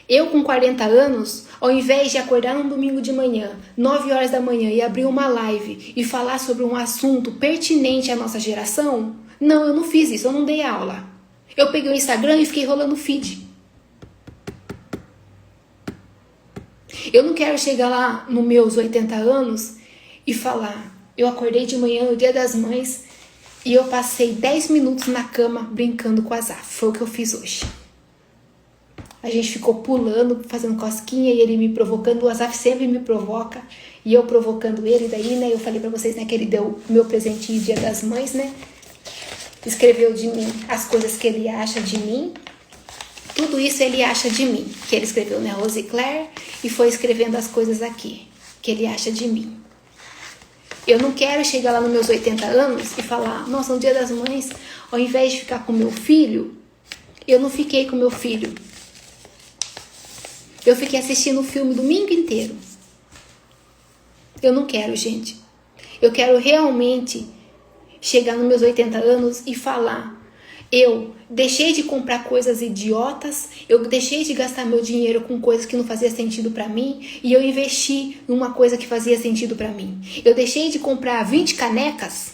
eu com 40 anos, ao invés de acordar num domingo de manhã, 9 horas da manhã, e abrir uma live e falar sobre um assunto pertinente à nossa geração, não, eu não fiz isso, eu não dei aula. Eu peguei o Instagram e fiquei rolando feed. Eu não quero chegar lá nos meus 80 anos e falar: eu acordei de manhã no Dia das Mães e eu passei 10 minutos na cama brincando com a Zaf. Foi o que eu fiz hoje. A gente ficou pulando, fazendo cosquinha e ele me provocando. O Azaf sempre me provoca e eu provocando ele. Daí, né, eu falei pra vocês, né, que ele deu o meu presentinho Dia das Mães, né? Escreveu de mim as coisas que ele acha de mim. Tudo isso ele acha de mim. Que ele escreveu, né, Rose Claire, e foi escrevendo as coisas aqui que ele acha de mim. Eu não quero chegar lá nos meus 80 anos e falar: nossa, no Dia das Mães, ao invés de ficar com meu filho, eu não fiquei com meu filho. Eu fiquei assistindo o filme o domingo inteiro. Eu não quero, gente. Eu quero realmente chegar nos meus 80 anos e falar: eu deixei de comprar coisas idiotas, eu deixei de gastar meu dinheiro com coisas que não faziam sentido pra mim e eu investi numa coisa que fazia sentido pra mim. Eu deixei de comprar 20 canecas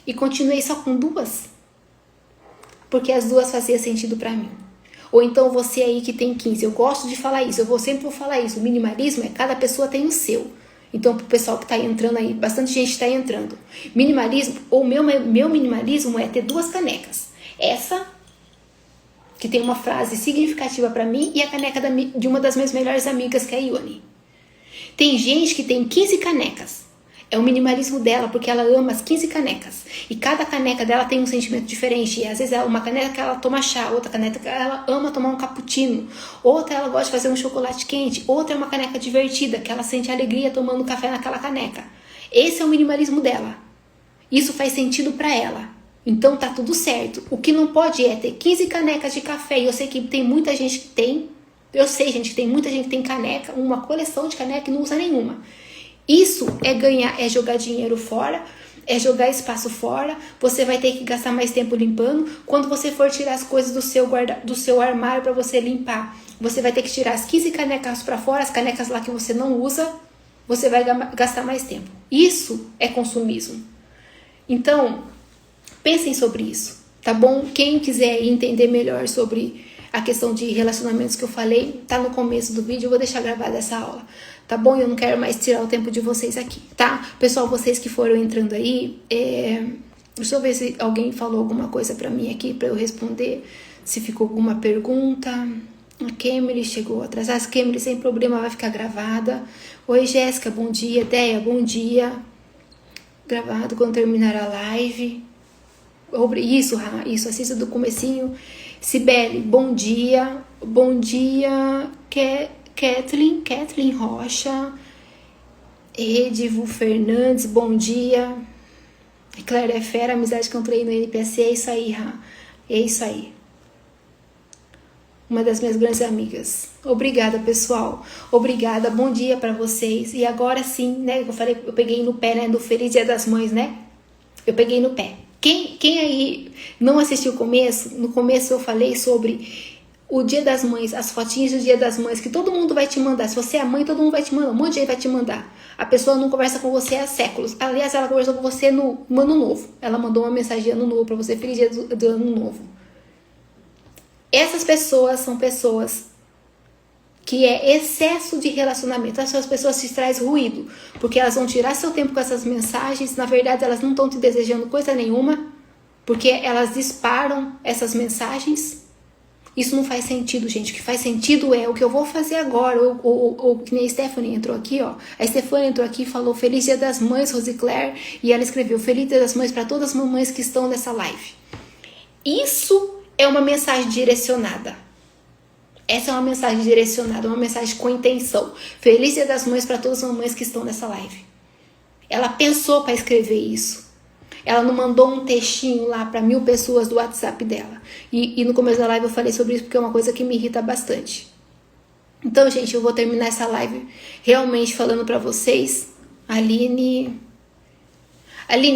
e continuei só com 2, porque as 2 faziam sentido pra mim. Ou então você aí que tem 15, eu gosto de falar isso, sempre vou falar isso, o minimalismo é cada pessoa tem o seu. Então, pro pessoal que tá entrando aí, bastante gente tá entrando. Minimalismo, ou meu minimalismo é ter 2 canecas. Essa, que tem uma frase significativa pra mim, e a caneca de uma das minhas melhores amigas, que é a Ione. Tem gente que tem 15 canecas. É o minimalismo dela, porque ela ama as 15 canecas. E cada caneca dela tem um sentimento diferente. E às vezes é uma caneca que ela toma chá, outra caneca que ela ama tomar um cappuccino, outra ela gosta de fazer um chocolate quente, outra é uma caneca divertida, que ela sente alegria tomando café naquela caneca. Esse é o minimalismo dela. Isso faz sentido pra ela. Então tá tudo certo. O que não pode é ter 15 canecas de café. E eu sei que tem muita gente que tem. Eu sei, gente, que tem muita gente que tem caneca, uma coleção de caneca e não usa nenhuma. Isso é ganhar, é jogar dinheiro fora, é jogar espaço fora. Você vai ter que gastar mais tempo limpando. Quando você for tirar as coisas do seu armário para você limpar, você vai ter que tirar as 15 canecas para fora, as canecas lá que você não usa, você vai gastar mais tempo. Isso é consumismo. Então, pensem sobre isso, tá bom? Quem quiser entender melhor sobre a questão de relacionamentos que eu falei, tá no começo do vídeo, eu vou deixar gravada essa aula. Tá bom? Eu não quero mais tirar o tempo de vocês aqui, tá? Pessoal, vocês que foram entrando aí, deixa eu ver se alguém falou alguma coisa pra mim aqui, pra eu responder. Se ficou alguma pergunta. A Kemily chegou atrasada. A Kemily, sem problema, vai ficar gravada. Oi, Jéssica, bom dia. Deia, bom dia. Gravado quando terminar a live. Isso, assista do comecinho. Cibele, bom dia. Bom dia, Kathleen Rocha, Edivo Fernandes, bom dia. Claire é fera, amizade que eu entrei no NPC, é isso aí, Ra. É isso aí. Uma das minhas grandes amigas. Obrigada, pessoal. Obrigada, bom dia pra vocês. E agora sim, né, eu falei, eu peguei no pé, né, do Feliz Dia das Mães, né? Eu peguei no pé. Quem aí não assistiu o começo? No começo eu falei sobre o Dia das Mães, as fotinhas do Dia das Mães, que todo mundo vai te mandar. Se você é mãe, todo mundo vai te mandar. Um monte de gente vai te mandar. A pessoa não conversa com você há séculos. Aliás, ela conversou com você no Ano Novo. Ela mandou uma mensagem de Ano Novo pra você. Feliz Dia do Ano Novo. Essas pessoas são pessoas que é excesso de relacionamento. Essas pessoas te traz ruído. Porque elas vão tirar seu tempo com essas mensagens. Na verdade, elas não estão te desejando coisa nenhuma. Porque elas disparam essas mensagens. Isso não faz sentido, gente. O que faz sentido é o que eu vou fazer agora. Ou que nem a Stephanie entrou aqui, ó. A Stephanie entrou aqui e falou Feliz Dia das Mães, Rose Claire. E ela escreveu Feliz Dia das Mães para todas as mamães que estão nessa live. Isso é uma mensagem direcionada. Essa é uma mensagem direcionada, uma mensagem com intenção. Feliz Dia das Mães para todas as mamães que estão nessa live. Ela pensou para escrever isso. Ela não mandou um textinho lá para 1000 pessoas do WhatsApp dela. E no começo da live eu falei sobre isso porque é uma coisa que me irrita bastante. Então, gente, eu vou terminar essa live realmente falando para vocês. Aline,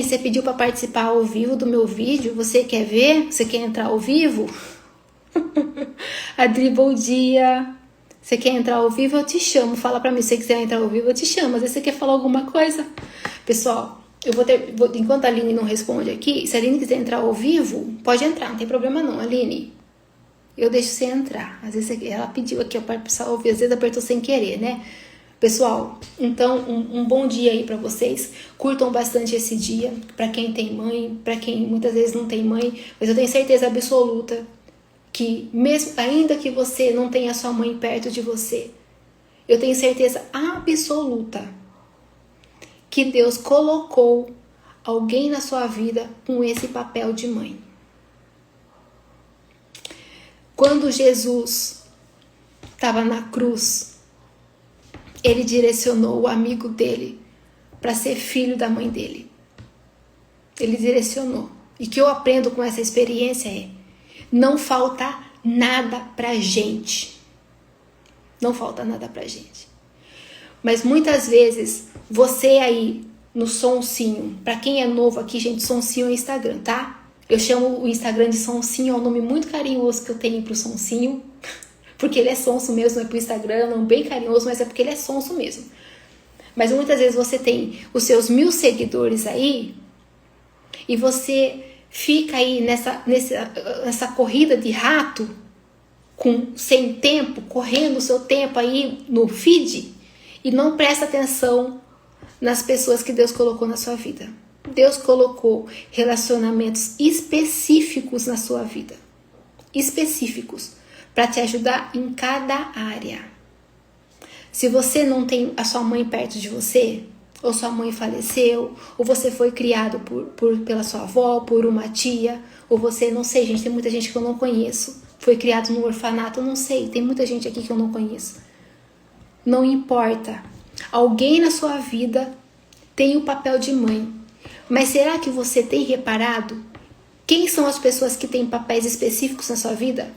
você pediu para participar ao vivo do meu vídeo? Você quer ver? Você quer entrar ao vivo? Adri, bom dia. Você quer entrar ao vivo? Eu te chamo. Fala para mim, se você quiser entrar ao vivo, eu te chamo. Às vezes você quer falar alguma coisa. Pessoal, enquanto a Aline não responde aqui, se a Aline quiser entrar ao vivo, pode entrar, não tem problema não, Aline. Eu deixo você entrar. Às vezes ela pediu aqui para o pessoal ouvir, às vezes apertou sem querer, né? Pessoal, então um bom dia aí para vocês. Curtam bastante esse dia, para quem tem mãe, para quem muitas vezes não tem mãe, mas eu tenho certeza absoluta que mesmo ainda que você não tenha sua mãe perto de você, eu tenho certeza absoluta que Deus colocou alguém na sua vida com esse papel de mãe. Quando Jesus estava na cruz, ele direcionou o amigo dele para ser filho da mãe dele. Ele direcionou. E o que eu aprendo com essa experiência é: não falta nada pra gente. Não falta nada pra gente. Mas muitas vezes, você aí no Sonsinho, pra quem é novo aqui, gente, Sonsinho é Instagram, tá? Eu chamo o Instagram de Sonsinho, é um nome muito carinhoso que eu tenho pro Sonsinho. Porque ele é sonso mesmo, não é pro Instagram, é um nome bem carinhoso, mas é porque ele é sonso mesmo. Mas muitas vezes você tem os seus 1000 seguidores aí, e você fica aí nessa corrida de rato, sem tempo, correndo o seu tempo aí no feed, e não presta atenção nas pessoas que Deus colocou na sua vida. Deus colocou relacionamentos específicos na sua vida. Específicos. Para te ajudar em cada área. Se você não tem a sua mãe perto de você, ou sua mãe faleceu, ou você foi criado pela sua avó, por uma tia, ou você, não sei, gente, tem muita gente que eu não conheço, foi criado no orfanato, eu não sei, tem muita gente aqui que eu não conheço. Não importa. Alguém na sua vida tem o papel de mãe. Mas será que você tem reparado quem são as pessoas que têm papéis específicos na sua vida?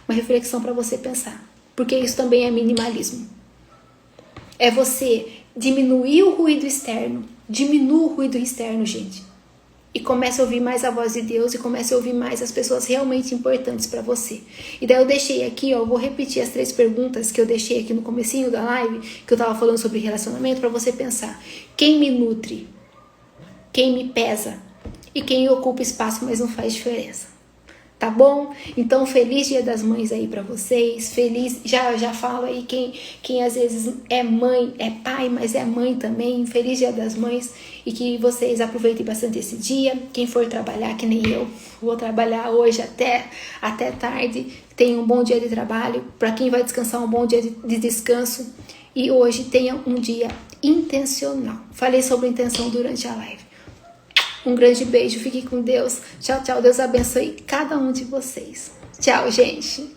Uma reflexão para você pensar. Porque isso também é minimalismo. É você diminuir o ruído externo. Diminua o ruído externo, gente. E comece a ouvir mais a voz de Deus e comece a ouvir mais as pessoas realmente importantes para você. E daí eu deixei aqui, ó, eu vou repetir as 3 perguntas que eu deixei aqui no comecinho da live, que eu tava falando sobre relacionamento, para você pensar. Quem me nutre? Quem me pesa? E quem ocupa espaço, mas não faz diferença. Tá bom? Então, feliz Dia das Mães aí pra vocês. Feliz, já falo aí quem às vezes é mãe, é pai, mas é mãe também. Feliz Dia das Mães e que vocês aproveitem bastante esse dia. Quem for trabalhar, que nem eu, vou trabalhar hoje até tarde. Tenha um bom dia de trabalho. Pra quem vai descansar, um bom dia de descanso. E hoje tenha um dia intencional. Falei sobre intenção durante a live. Um grande beijo, fique com Deus. Tchau, tchau. Deus abençoe cada um de vocês. Tchau, gente.